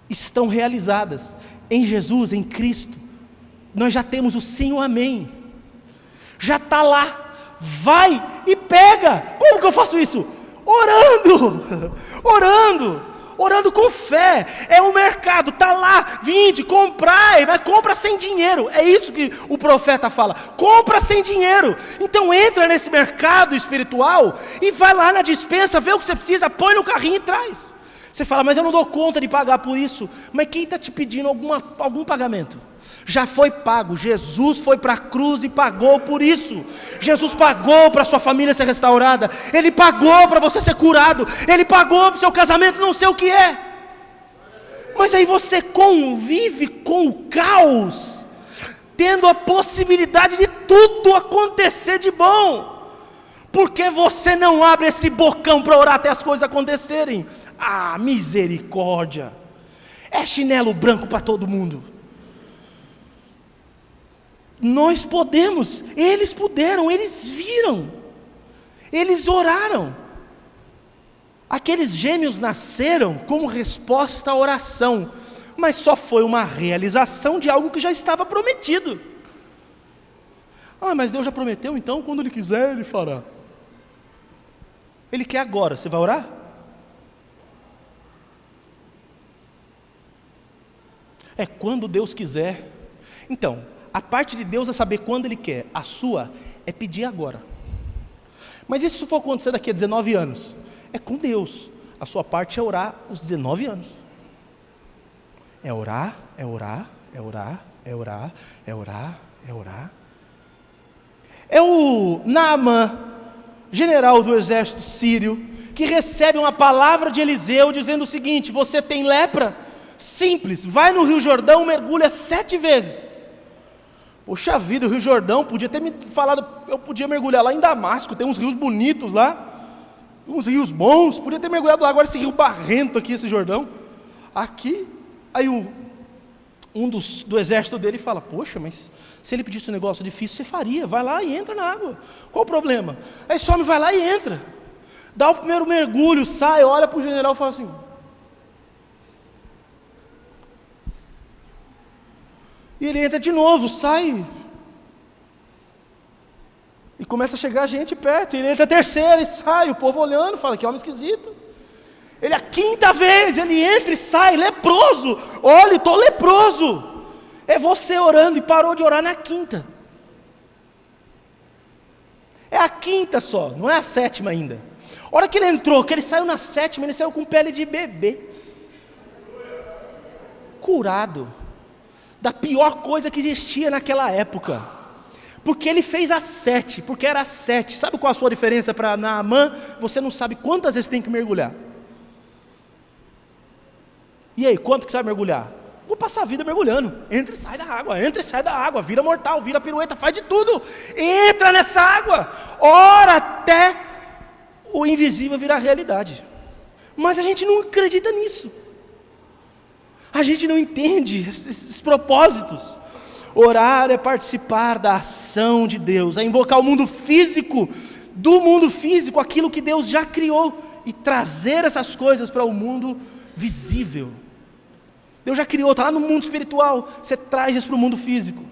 estão realizadas em Jesus, em Cristo. Nós já temos o sim e o amém. Já está lá. Vai e pega. Como que eu faço isso? Orando. Orando. orando com fé. É o mercado, está lá, vinde, comprai, mas compra sem dinheiro. É isso que o profeta fala, compra sem dinheiro. Então entra nesse mercado espiritual e vai lá na despensa, vê o que você precisa, põe no carrinho e traz. Você fala, mas eu não dou conta de pagar por isso. Mas quem está te pedindo algum pagamento? Já foi pago. Jesus foi para a cruz e pagou por isso. Jesus pagou para a sua família ser restaurada. Ele pagou para você ser curado. Ele pagou para o seu casamento, não sei o que é. Mas aí você convive com o caos, tendo a possibilidade de tudo acontecer de bom. Porque você não abre esse bocão para orar até as coisas acontecerem? Ah, misericórdia! É chinelo branco para todo mundo. Nós podemos, eles puderam, eles viram, eles oraram. Aqueles gêmeos nasceram como resposta à oração, mas só foi uma realização de algo que já estava prometido. Ah, mas Deus já prometeu, então quando Ele quiser, Ele fará. Ele quer agora, você vai orar? É quando Deus quiser. Então, a parte de Deus é saber quando Ele quer, a sua é pedir agora. Mas e se isso for acontecer daqui a 19 anos? É com Deus, a sua parte é orar os 19 anos. É orar, é orar, é orar, é orar, é orar, é orar. É o Naamã, general do exército sírio, que recebe uma palavra de Eliseu dizendo o seguinte: você tem lepra? Simples, vai no Rio Jordão, mergulha 7 vezes. Poxa vida, o Rio Jordão, podia ter me falado, eu podia mergulhar lá em Damasco, tem uns rios bonitos lá, uns rios bons, podia ter mergulhado lá, agora esse rio barrento aqui, esse Jordão, aqui. Aí um do exército dele fala, poxa, mas se ele pedisse um negócio difícil, você faria, vai lá e entra na água, qual o problema? Aí esse homem vai lá e entra, dá o primeiro mergulho, sai, olha para o general e fala assim, e ele entra de novo, sai, e começa a chegar gente perto, e ele entra a terceira e sai, o povo olhando, fala, que homem esquisito. Ele a 5ª vez, ele entra e sai, leproso, olha, estou leproso. É você orando e parou de orar na 5ª. É a 5ª só, não é a 7ª ainda. A hora que ele entrou, que ele saiu na 7ª, ele saiu com pele de bebê. Curado. Da pior coisa que existia naquela época. Porque ele fez a 7, porque era a 7. Sabe qual a sua diferença para Naamã? Você não sabe quantas vezes tem que mergulhar. E aí, quanto que você vai mergulhar? Vou passar a vida mergulhando. Entra e sai da água, entra e sai da água, vira mortal, vira pirueta, faz de tudo. Entra nessa água, ora até o invisível virar realidade. Mas a gente não acredita nisso. A gente não entende esses propósitos. Orar é participar da ação de Deus, é invocar o mundo físico, do mundo físico, aquilo que Deus já criou, e trazer essas coisas para o mundo visível. Deus já criou, está lá no mundo espiritual, você traz isso para o mundo físico.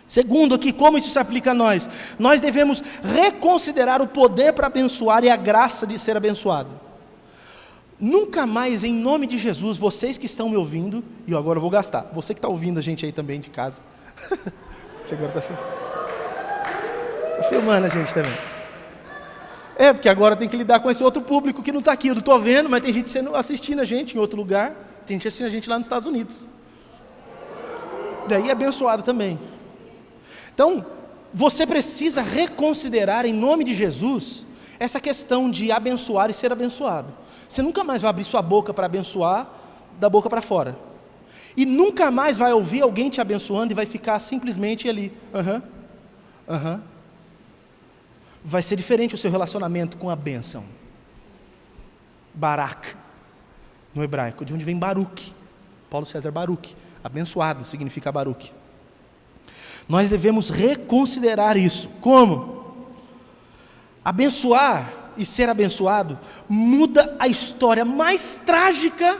Segundo aqui, como isso se aplica a nós? Nós devemos reconsiderar o poder para abençoar e a graça de ser abençoado. Nunca mais, em nome de Jesus, vocês que estão me ouvindo, e agora eu vou gastar, você que está ouvindo a gente aí também de casa, que agora está filmando a gente também. É, porque agora tem que lidar com esse outro público que não está aqui, eu não estou vendo, mas tem gente assistindo a gente em outro lugar, tem gente assistindo a gente lá nos Estados Unidos. Daí é abençoado também. Então, você precisa reconsiderar, em nome de Jesus, essa questão de abençoar e ser abençoado. Você nunca mais vai abrir sua boca para abençoar da boca para fora. E nunca mais vai ouvir alguém te abençoando e vai ficar simplesmente ali. Vai ser diferente o seu relacionamento com a bênção. Barak, no hebraico, de onde vem Baruch. Paulo César Baruch, abençoado significa Baruch. Nós devemos reconsiderar isso. Como? Abençoar e ser abençoado muda a história mais trágica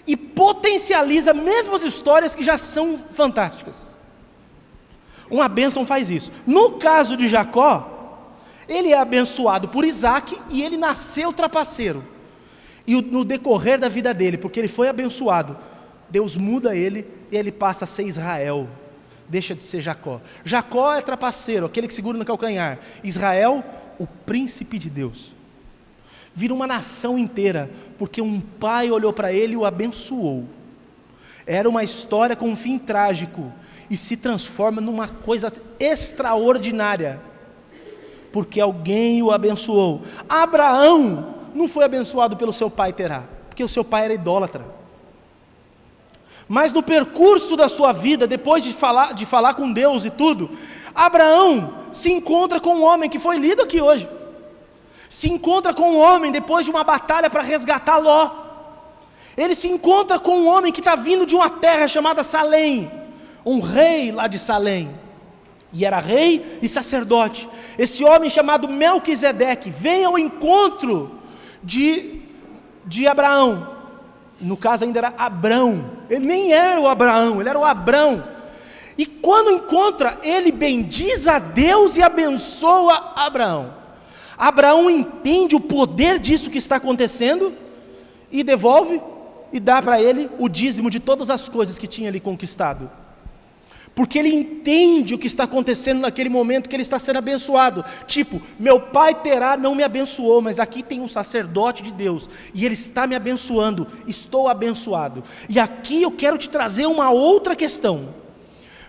e potencializa mesmo as histórias que já são fantásticas. Uma bênção faz isso. No caso de Jacó, ele é abençoado por Isaac e ele nasceu trapaceiro. E no decorrer da vida dele, porque ele foi abençoado, Deus muda ele e ele passa a ser Israel. Deixa de ser Jacó. Jacó é trapaceiro, aquele que segura no calcanhar. Israel, o príncipe de Deus. Vira uma nação inteira, porque um pai olhou para ele e o abençoou. Era uma história com um fim trágico, e se transforma numa coisa extraordinária, porque alguém o abençoou. Abraão não foi abençoado pelo seu pai Terá, porque o seu pai era idólatra. Mas no percurso da sua vida, depois de falar com Deus e tudo, Abraão se encontra com um homem que foi lido aqui hoje. Se encontra com um homem depois de uma batalha para resgatar Ló. Ele se encontra com um homem que está vindo de uma terra chamada Salém, um rei lá de Salém, e era rei e sacerdote. Esse homem chamado Melquisedeque vem ao encontro de Abraão. No caso ainda era Abrão, ele nem era o Abraão, ele era o Abrão. E quando encontra, ele bendiz a Deus e abençoa Abraão. Abraão entende o poder disso que está acontecendo e devolve e dá para ele o dízimo de todas as coisas que tinha ali conquistado. Porque ele entende o que está acontecendo naquele momento que ele está sendo abençoado. Tipo, meu pai Terá não me abençoou, mas aqui tem um sacerdote de Deus, e ele está me abençoando, estou abençoado. E aqui eu quero te trazer uma outra questão.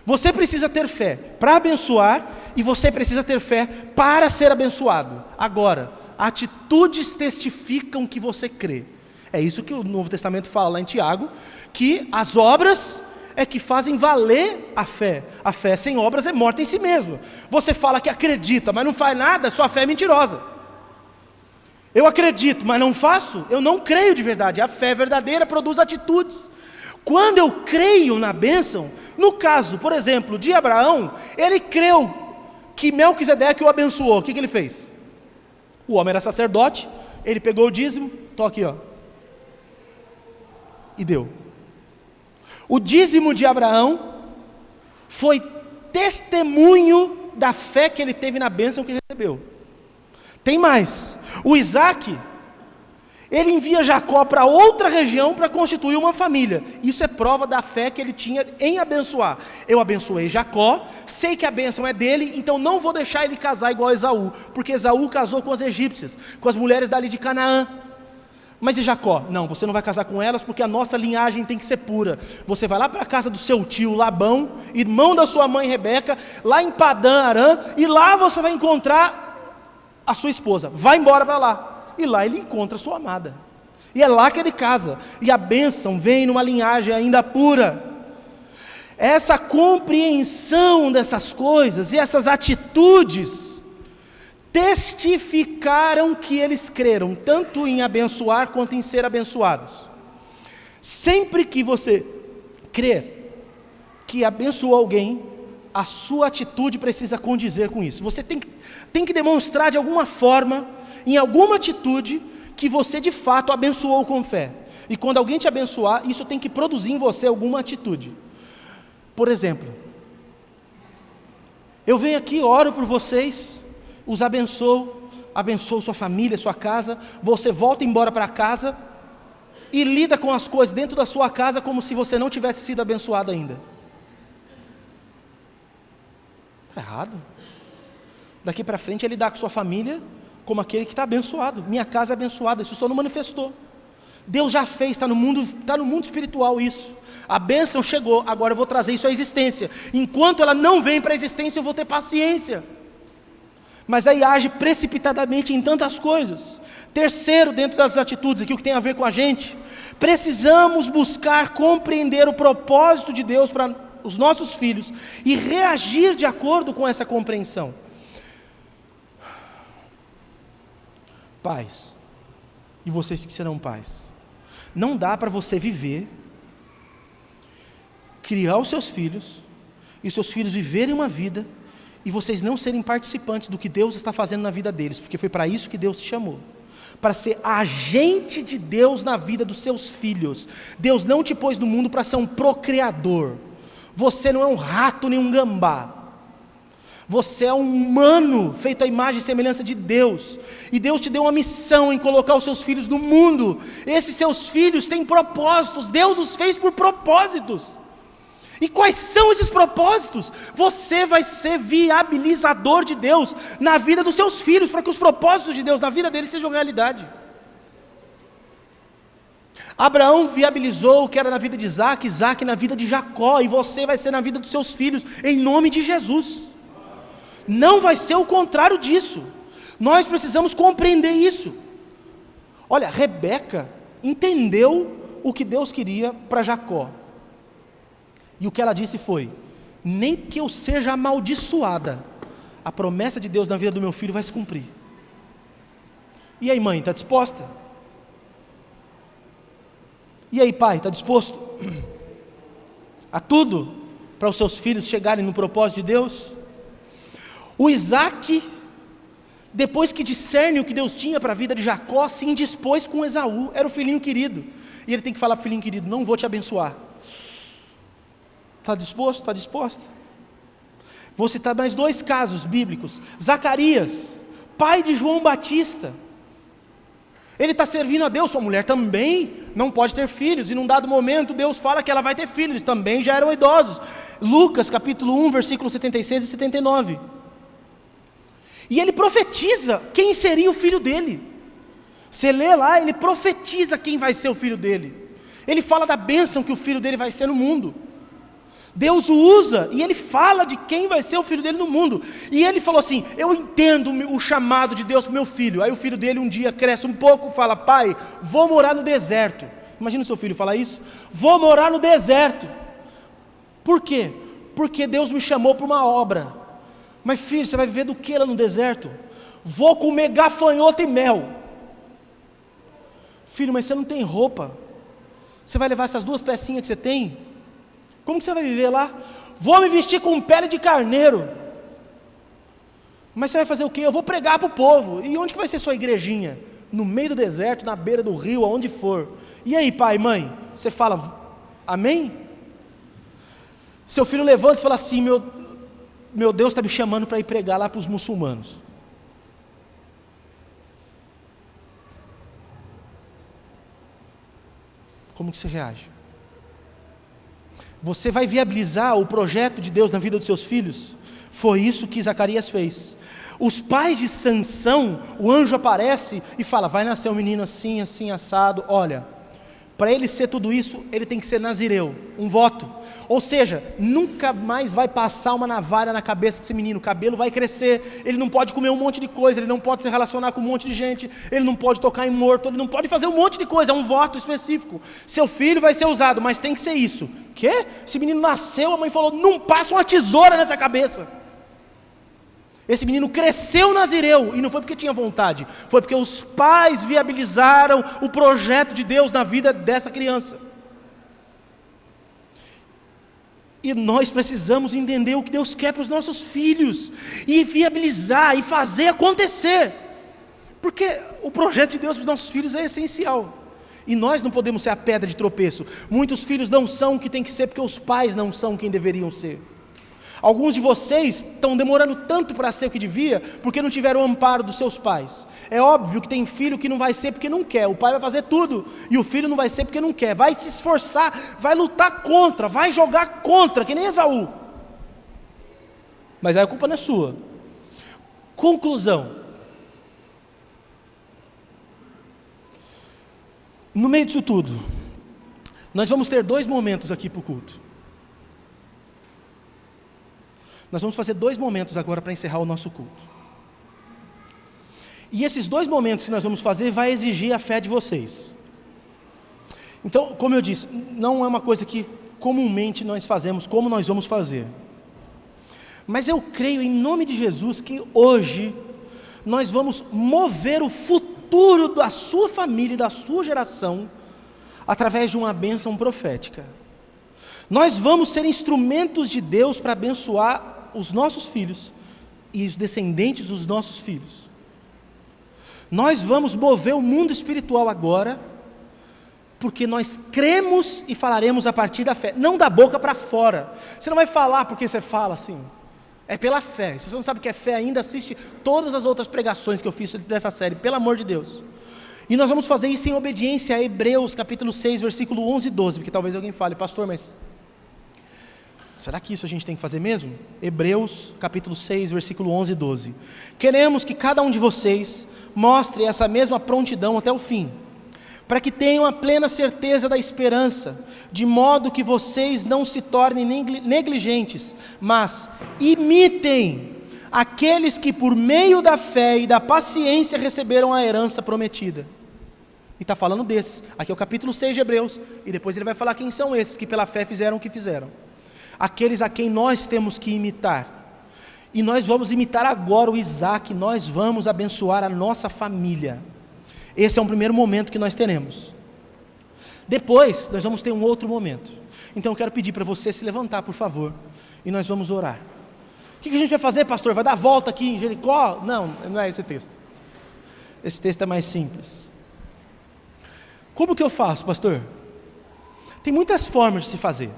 Você precisa ter fé para abençoar, e você precisa ter fé para ser abençoado. Agora, atitudes testificam que você crê. É isso que o Novo Testamento fala lá em Tiago, que as obras é que fazem valer a fé. A fé sem obras é morta em si mesma. Você fala que acredita, mas não faz nada, sua fé é mentirosa. Eu acredito, mas não faço, eu não creio de verdade. A fé verdadeira produz atitudes. Quando eu creio na bênção, no caso, por exemplo, de Abraão, ele creu que Melquisedeque o abençoou. O que ele fez? O homem era sacerdote, ele pegou o dízimo, tô aqui, ó, e deu. O dízimo de Abraão foi testemunho da fé que ele teve na bênção que recebeu. Tem mais, o Isaac, ele envia Jacó para outra região para constituir uma família. Isso é prova da fé que ele tinha em abençoar. Eu abençoei Jacó, sei que a bênção é dele, então não vou deixar ele casar igual a Esaú, porque Esaú casou com as egípcias, com as mulheres dali de Canaã. Mas e Jacó? Não, você não vai casar com elas, porque a nossa linhagem tem que ser pura. Você vai lá para a casa do seu tio Labão, irmão da sua mãe Rebeca, lá em Padã Arã, e lá você vai encontrar a sua esposa. Vai embora para lá. E lá ele encontra a sua amada. E é lá que ele casa. E a bênção vem numa linhagem ainda pura. Essa compreensão dessas coisas e essas atitudes testificaram que eles creram, tanto em abençoar quanto em ser abençoados. Sempre que você crer que abençoou alguém, a sua atitude precisa condizer com isso. Você tem que demonstrar de alguma forma, em alguma atitude, que você de fato abençoou com fé. E quando alguém te abençoar, isso tem que produzir em você alguma atitude. Por exemplo, eu venho aqui, oro por vocês, os abençoo sua família, sua casa, você volta embora para casa e lida com as coisas dentro da sua casa como se você não tivesse sido abençoado ainda. Está errado. Daqui para frente é lidar com sua família como aquele que está abençoado. Minha casa é abençoada, isso só não manifestou. Deus já fez, está no mundo espiritual isso. A bênção chegou, agora eu vou trazer isso à existência. Enquanto ela não vem para a existência, eu vou ter paciência. Mas aí age precipitadamente em tantas coisas. Terceiro, dentro das atitudes, aqui o que tem a ver com a gente, precisamos buscar compreender o propósito de Deus para os nossos filhos e reagir de acordo com essa compreensão. Pais, e vocês que serão pais, não dá para você viver, criar os seus filhos, e os seus filhos viverem uma vida, e vocês não serem participantes do que Deus está fazendo na vida deles, porque foi para isso que Deus te chamou, para ser agente de Deus na vida dos seus filhos. Deus não te pôs no mundo para ser um procriador, você não é um rato nem um gambá, Você é um humano feito à imagem e semelhança de Deus. E Deus te deu uma missão em colocar os seus filhos no mundo. Esses seus filhos têm propósitos. Deus os fez por propósitos. E quais são esses propósitos? Você vai ser viabilizador de Deus na vida dos seus filhos, para que os propósitos de Deus na vida deles sejam realidade. Abraão viabilizou o que era na vida de Isaac, Isaac na vida de Jacó, e você vai ser na vida dos seus filhos, em nome de Jesus. Não vai ser o contrário disso. Nós precisamos compreender isso. Olha, Rebeca entendeu o que Deus queria para Jacó. E o que ela disse foi: nem que eu seja amaldiçoada, a promessa de Deus na vida do meu filho vai se cumprir. E aí, mãe, está disposta? E aí, pai, está disposto a tudo para os seus filhos chegarem no propósito de Deus? O Isaac, depois que discerne o que Deus tinha para a vida de Jacó, se indispôs com Esaú, era o filhinho querido. E ele tem que falar para o filhinho querido: não vou te abençoar. Está disposto? Está disposta? Vou citar mais 2 casos bíblicos. Zacarias, pai de João Batista. Ele está servindo a Deus, sua mulher também não pode ter filhos, e num dado momento Deus fala que ela vai ter filhos, eles também já eram idosos. Lucas capítulo 1, versículos 76 e 79. E ele profetiza quem seria o filho dele. Você lê lá, ele profetiza quem vai ser o filho dele. Ele fala da bênção que o filho dele vai ser no mundo. Deus o usa e ele fala de quem vai ser o filho dele no mundo. E ele falou assim: eu entendo o chamado de Deus para o meu filho. Aí o filho dele um dia cresce um pouco e fala: pai, vou morar no deserto. Imagina o seu filho falar isso: vou morar no deserto. Por quê? Porque Deus me chamou para uma obra. Mas filho, você vai viver do que lá no deserto? Vou comer gafanhoto e mel. Filho, mas você não tem roupa. Você vai levar essas 2 pecinhas que você tem? Como que você vai viver lá? Vou me vestir com pele de carneiro. Mas você vai fazer o quê? Eu vou pregar para o povo. E onde que vai ser sua igrejinha? No meio do deserto, na beira do rio, aonde for. E aí, pai, mãe? Você fala amém? Seu filho levanta e fala assim: meu Deus está me chamando para ir pregar lá para os muçulmanos. Como que você reage? Você vai viabilizar o projeto de Deus na vida dos seus filhos? Foi isso que Zacarias fez. Os pais de Sansão, o anjo aparece e fala: vai nascer um menino assim, assim, assado. Olha, para ele ser tudo isso, ele tem que ser nazireu, um voto. Ou seja, nunca mais vai passar uma navalha na cabeça desse menino, o cabelo vai crescer, ele não pode comer um monte de coisa, ele não pode se relacionar com um monte de gente, ele não pode tocar em morto, ele não pode fazer um monte de coisa, é um voto específico. Seu filho vai ser usado, mas tem que ser isso. Quê? Esse menino nasceu, a mãe falou: não passa uma tesoura nessa cabeça. Esse menino cresceu nazireu, e não foi porque tinha vontade, foi porque os pais viabilizaram o projeto de Deus na vida dessa criança. E nós precisamos entender o que Deus quer para os nossos filhos, e viabilizar, e fazer acontecer, porque o projeto de Deus para os nossos filhos é essencial, e nós não podemos ser a pedra de tropeço. Muitos filhos não são o que tem que ser, porque os pais não são quem deveriam ser. Alguns de vocês estão demorando tanto para ser o que devia, porque não tiveram o amparo dos seus pais. É óbvio que tem filho que não vai ser porque não quer, o pai vai fazer tudo, e o filho não vai ser porque não quer, vai se esforçar, vai lutar contra, vai jogar contra, que nem Esaú. Mas aí a culpa não é sua. Conclusão: no meio disso tudo, nós vamos ter 2 momentos aqui para o culto. Nós vamos fazer 2 momentos agora para encerrar o nosso culto. E esses 2 momentos que nós vamos fazer vai exigir a fé de vocês. Então, como eu disse, não é uma coisa que comumente nós fazemos, como nós vamos fazer. Mas eu creio em nome de Jesus que hoje nós vamos mover o futuro da sua família e da sua geração através de uma bênção profética. Nós vamos ser instrumentos de Deus para abençoar os nossos filhos e os descendentes dos nossos filhos. Nós vamos mover o mundo espiritual agora, porque nós cremos e falaremos a partir da fé, não da boca para fora. Você não vai falar porque você fala assim. É pela fé. Se você não sabe o que é fé ainda, assiste todas as outras pregações que eu fiz dessa série, pelo amor de Deus. E nós vamos fazer isso em obediência a Hebreus capítulo 6, versículo 11 e 12, porque talvez alguém fale, pastor, mas será que isso a gente tem que fazer mesmo? Hebreus capítulo 6, versículo 11 e 12. Queremos que cada um de vocês mostre essa mesma prontidão até o fim, para que tenham a plena certeza da esperança, de modo que vocês não se tornem negligentes, mas imitem aqueles que por meio da fé e da paciência receberam a herança prometida. E está falando desses, aqui é o capítulo 6 de Hebreus, e depois ele vai falar quem são esses que pela fé fizeram o que fizeram. Aqueles a quem nós temos que imitar. E nós vamos imitar agora o Isaac, nós vamos abençoar a nossa família. Esse é um primeiro momento que nós teremos. Depois, nós vamos ter um outro momento. Então eu quero pedir para você se levantar, por favor, e nós vamos orar. O que a gente vai fazer, pastor? Vai dar volta aqui em Jericó? Não, não é esse texto. Esse texto é mais simples. Como que eu faço, pastor? Tem muitas formas de se fazer.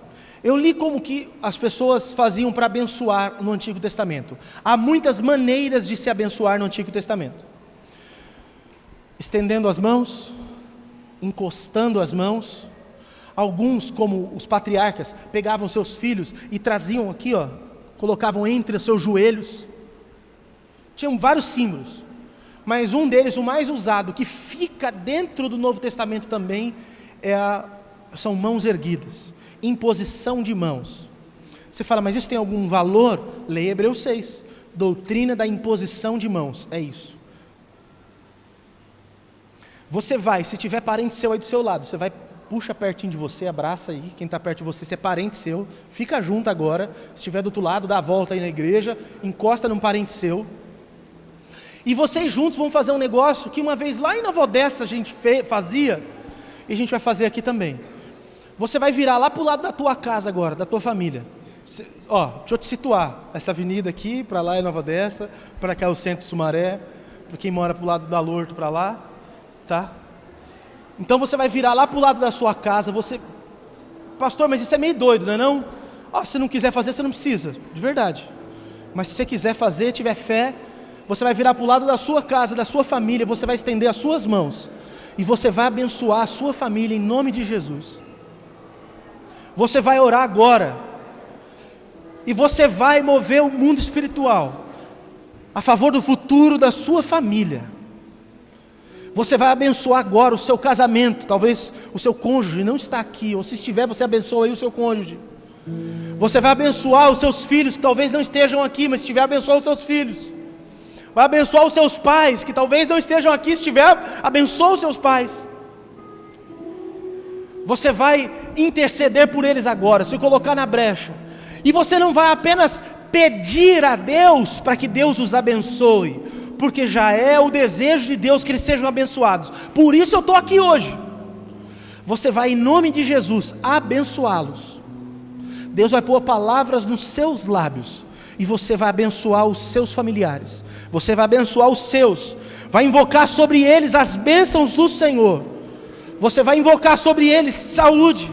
Eu li como que as pessoas faziam para abençoar no Antigo Testamento. Há muitas maneiras de se abençoar no Antigo Testamento. Estendendo as mãos, encostando as mãos. Alguns, como os patriarcas, pegavam seus filhos e traziam aqui, colocavam entre os seus joelhos. Tinham vários símbolos, mas um deles, o mais usado, que fica dentro do Novo Testamento também, são mãos erguidas, imposição de mãos. Você fala, mas isso tem algum valor? Leia Hebreus 6, doutrina da imposição de mãos, é isso. Você vai, se tiver parente seu aí do seu lado, você vai, puxa pertinho de você, abraça aí, quem está perto de você, se é parente seu, fica junto agora, se estiver do outro lado, dá a volta aí na igreja, encosta num parente seu, e vocês juntos vão fazer um negócio que uma vez lá em Nova Odessa a gente fazia, e a gente vai fazer aqui também. Você vai virar lá para o lado da tua casa agora, da tua família. Deixa eu te situar, essa avenida aqui, para lá é Nova Odessa, para cá é o Centro Sumaré, para quem mora para o lado da Lorto, para lá, tá? Então você vai virar lá para o lado da sua casa, pastor, mas isso é meio doido, não é não? Se não quiser fazer, você não precisa, de verdade. Mas se você quiser fazer, tiver fé, você vai virar para o lado da sua casa, da sua família, você vai estender as suas mãos, e você vai abençoar a sua família em nome de Jesus. Você vai orar agora, e você vai mover o mundo espiritual, a favor do futuro da sua família. Você vai abençoar agora o seu casamento, talvez o seu cônjuge não está aqui, ou se estiver, você abençoa aí o seu cônjuge. Você vai abençoar os seus filhos, que talvez não estejam aqui, mas se estiver, abençoa os seus filhos. Vai abençoar os seus pais, que talvez não estejam aqui, se estiver, abençoa os seus pais. Você vai interceder por eles agora, se colocar na brecha. E você não vai apenas pedir a Deus para que Deus os abençoe, porque já é o desejo de Deus que eles sejam abençoados. Por isso eu estou aqui hoje. Você vai, em nome de Jesus, abençoá-los. Deus vai pôr palavras nos seus lábios, e você vai abençoar os seus familiares. Você vai abençoar os seus, vai invocar sobre eles as bênçãos do Senhor. Você vai invocar sobre eles saúde.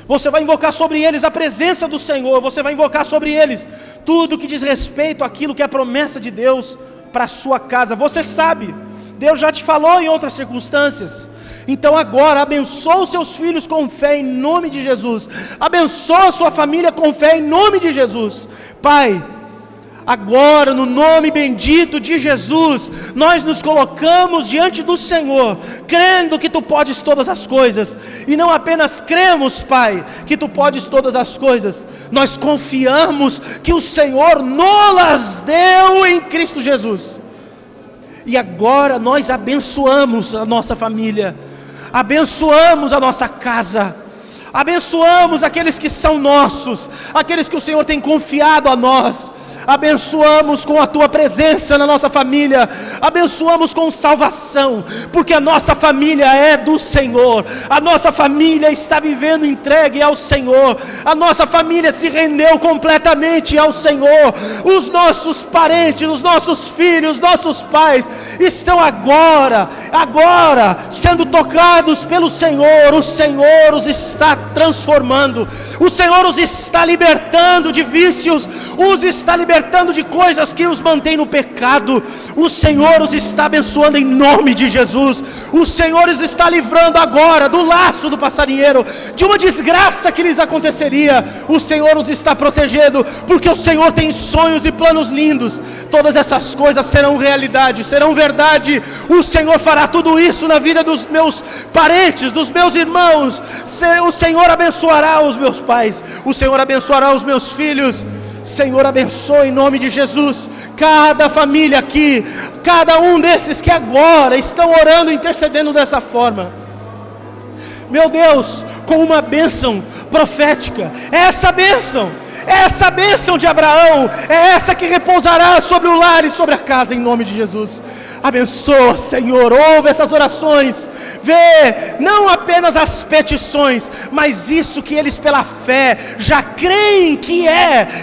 Você vai invocar sobre eles a presença do Senhor. Você vai invocar sobre eles tudo que diz respeito àquilo que é a promessa de Deus para a sua casa. Você sabe, Deus já te falou em outras circunstâncias. Então agora abençoa os seus filhos com fé em nome de Jesus. Abençoa a sua família com fé em nome de Jesus. Pai, agora no nome bendito de Jesus, nós nos colocamos diante do Senhor, crendo que Tu podes todas as coisas, e não apenas cremos, Pai, que Tu podes todas as coisas, nós confiamos que o Senhor nos deu em Cristo Jesus. E agora nós abençoamos a nossa família, abençoamos a nossa casa, abençoamos aqueles que são nossos, aqueles que o Senhor tem confiado a nós. Abençoamos com a Tua presença na nossa família, abençoamos com salvação, porque a nossa família é do Senhor, a nossa família está vivendo entregue ao Senhor, a nossa família se rendeu completamente ao Senhor. Os nossos parentes, os nossos filhos, nossos pais estão agora sendo tocados pelo Senhor. O Senhor os está transformando, o Senhor os está libertando de vícios, os está libertando libertando de coisas que os mantêm no pecado. O Senhor os está abençoando em nome de Jesus. O Senhor os está livrando agora do laço do passarinheiro, de uma desgraça que lhes aconteceria. O Senhor os está protegendo, porque o Senhor tem sonhos e planos lindos. Todas essas coisas serão realidade, serão verdade. O Senhor fará tudo isso na vida dos meus parentes, dos meus irmãos. O Senhor abençoará os meus pais, o Senhor abençoará os meus filhos. Senhor, abençoe em nome de Jesus cada família aqui, cada um desses que agora estão orando, intercedendo dessa forma. Meu Deus, com uma bênção profética, essa bênção de Abraão, é essa que repousará sobre o lar e sobre a casa, em nome de Jesus. Abençoa, Senhor, ouve essas orações, vê não apenas as petições, mas isso que eles pela fé já creem que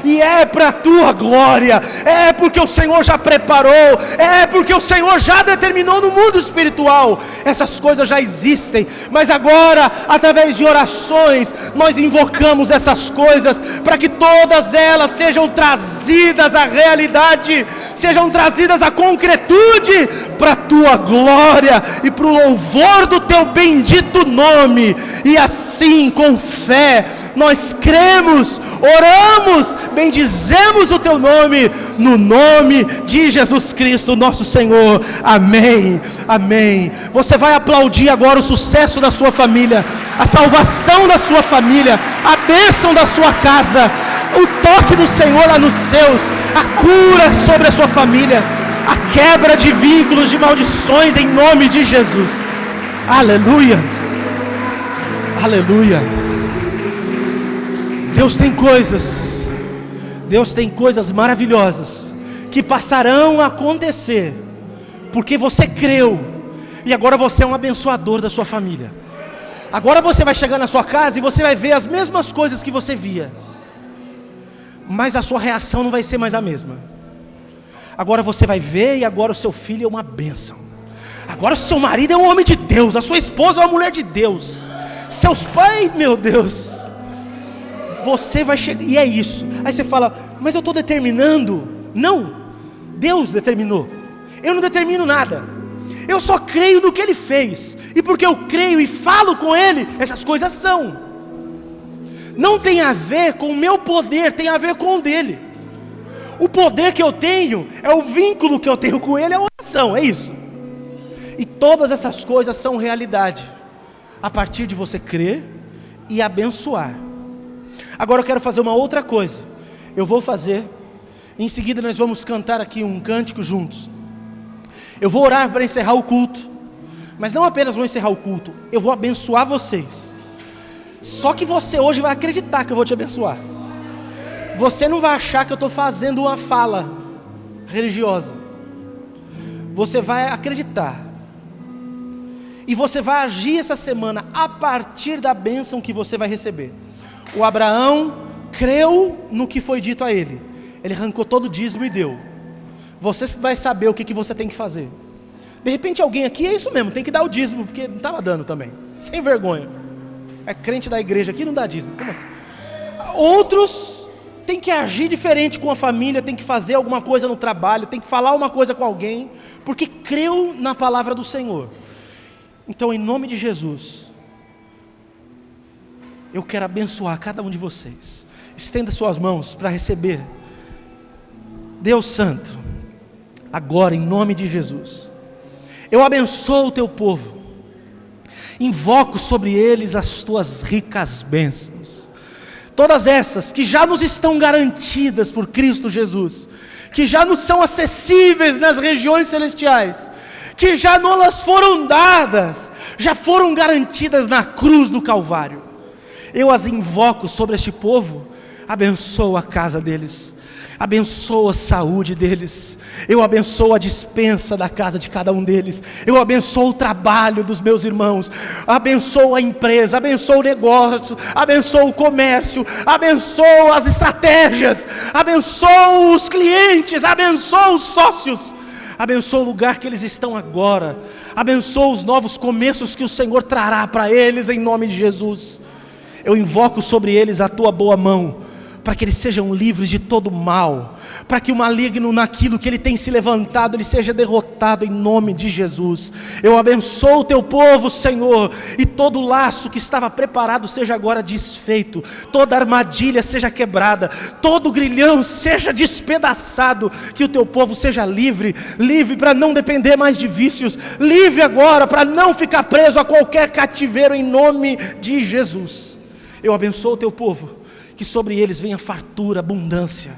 e é para a tua glória, é porque o Senhor já preparou, é porque o Senhor já determinou no mundo espiritual. Essas coisas já existem, mas agora, através de orações, nós invocamos essas coisas, para que todas elas sejam trazidas à realidade, sejam trazidas à concretude, para a tua glória e para o louvor do teu bendito nome. E assim, com fé, nós cremos, oramos, bendizemos o teu nome, no nome de Jesus Cristo nosso Senhor, amém, amém. Você vai aplaudir agora o sucesso da sua família, a salvação da sua família, a bênção da sua casa, o toque do Senhor lá nos seus, a cura sobre a sua família, a quebra de vínculos, de maldições, em nome de Jesus. Aleluia, aleluia. Deus tem coisas maravilhosas que passarão a acontecer, porque você creu, e agora você é um abençoador da sua família. Agora você vai chegar na sua casa e você vai ver as mesmas coisas que você via, mas a sua reação não vai ser mais a mesma. Agora você vai ver, e agora o seu filho é uma bênção. Agora o seu marido é um homem de Deus, a sua esposa é uma mulher de Deus, seus pais, meu Deus, você vai chegar, e é isso. Aí você fala, mas eu estou determinando. Não, Deus determinou, eu não determino nada, eu só creio no que Ele fez, e porque eu creio e falo com Ele, essas coisas são. Não tem a ver com o meu poder, tem a ver com o dele. O poder que eu tenho é o vínculo que eu tenho com Ele, é a oração, é isso. E todas essas coisas são realidade a partir de você crer e abençoar. Agora eu quero fazer uma outra coisa. Eu vou fazer, em seguida nós vamos cantar aqui um cântico juntos. Eu vou orar para encerrar o culto, mas não apenas vou encerrar o culto, eu vou abençoar vocês. Só que você hoje vai acreditar que eu vou te abençoar. Você não vai achar que eu estou fazendo uma fala religiosa. Você vai acreditar. E você vai agir essa semana a partir da bênção que você vai receber. O Abraão creu no que foi dito a ele. Ele arrancou todo o dízimo e deu. Você vai saber o que você tem que fazer. De repente alguém aqui, é isso mesmo, tem que dar o dízimo, porque não estava dando também. Sem vergonha. É crente da igreja aqui, não dá dízimo. Como assim? Outros tem que agir diferente com a família, tem que fazer alguma coisa no trabalho, tem que falar uma coisa com alguém, porque creu na palavra do Senhor. Então, em nome de Jesus, eu quero abençoar cada um de vocês. Estenda suas mãos para receber. Deus Santo, agora em nome de Jesus, eu abençoo o teu povo, invoco sobre eles as tuas ricas bênçãos. Todas essas que já nos estão garantidas por Cristo Jesus, que já nos são acessíveis nas regiões celestiais, que já não foram dadas, já foram garantidas na cruz do Calvário. Eu as invoco sobre este povo, abençoa a casa deles, abençoa a saúde deles, eu abençoo a despensa da casa de cada um deles, eu abençoo o trabalho dos meus irmãos, abençoo a empresa, abençoo o negócio, abençoo o comércio, abençoo as estratégias, abençoo os clientes, abençoo os sócios, abençoo o lugar que eles estão agora, abençoo os novos começos que o Senhor trará para eles em nome de Jesus. Eu invoco sobre eles a tua boa mão, para que eles sejam livres de todo mal, para que o maligno naquilo que ele tem se levantado, ele seja derrotado em nome de Jesus. Eu abençoo o teu povo, Senhor, e todo laço que estava preparado seja agora desfeito, toda armadilha seja quebrada, todo grilhão seja despedaçado, que o teu povo seja livre, livre para não depender mais de vícios, livre agora para não ficar preso a qualquer cativeiro em nome de Jesus. Eu abençoo o teu povo, que sobre eles venha fartura, abundância,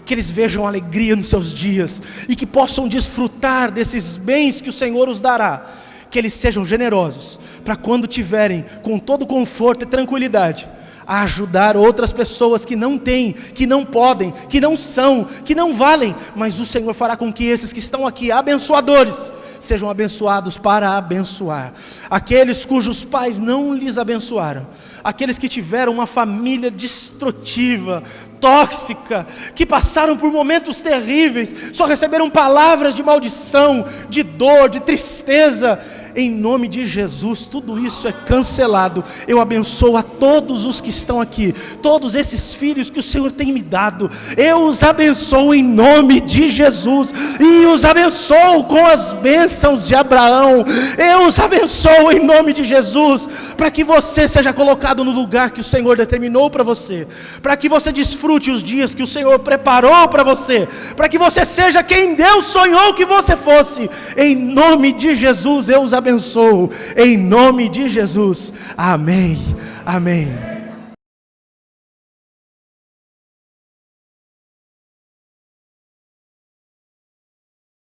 que eles vejam alegria nos seus dias, e que possam desfrutar desses bens que o Senhor os dará, que eles sejam generosos, para quando tiverem com todo conforto e tranquilidade, a ajudar outras pessoas que não têm, que não podem, que não são, que não valem, mas o Senhor fará com que esses que estão aqui, abençoadores, sejam abençoados para abençoar. Aqueles cujos pais não lhes abençoaram, aqueles que tiveram uma família destrutiva, tóxica, que passaram por momentos terríveis, só receberam palavras de maldição, de dor, de tristeza, em nome de Jesus, tudo isso é cancelado. Eu abençoo a todos os que estão aqui, todos esses filhos que o Senhor tem me dado, eu os abençoo em nome de Jesus, e os abençoo com as bênçãos de Abraão, eu os abençoo em nome de Jesus, para que você seja colocado no lugar que o Senhor determinou para você, para que você desfrute os dias que o Senhor preparou para você, para que você seja quem Deus sonhou que você fosse, em nome de Jesus eu os abençoo, em nome de Jesus, amém, amém.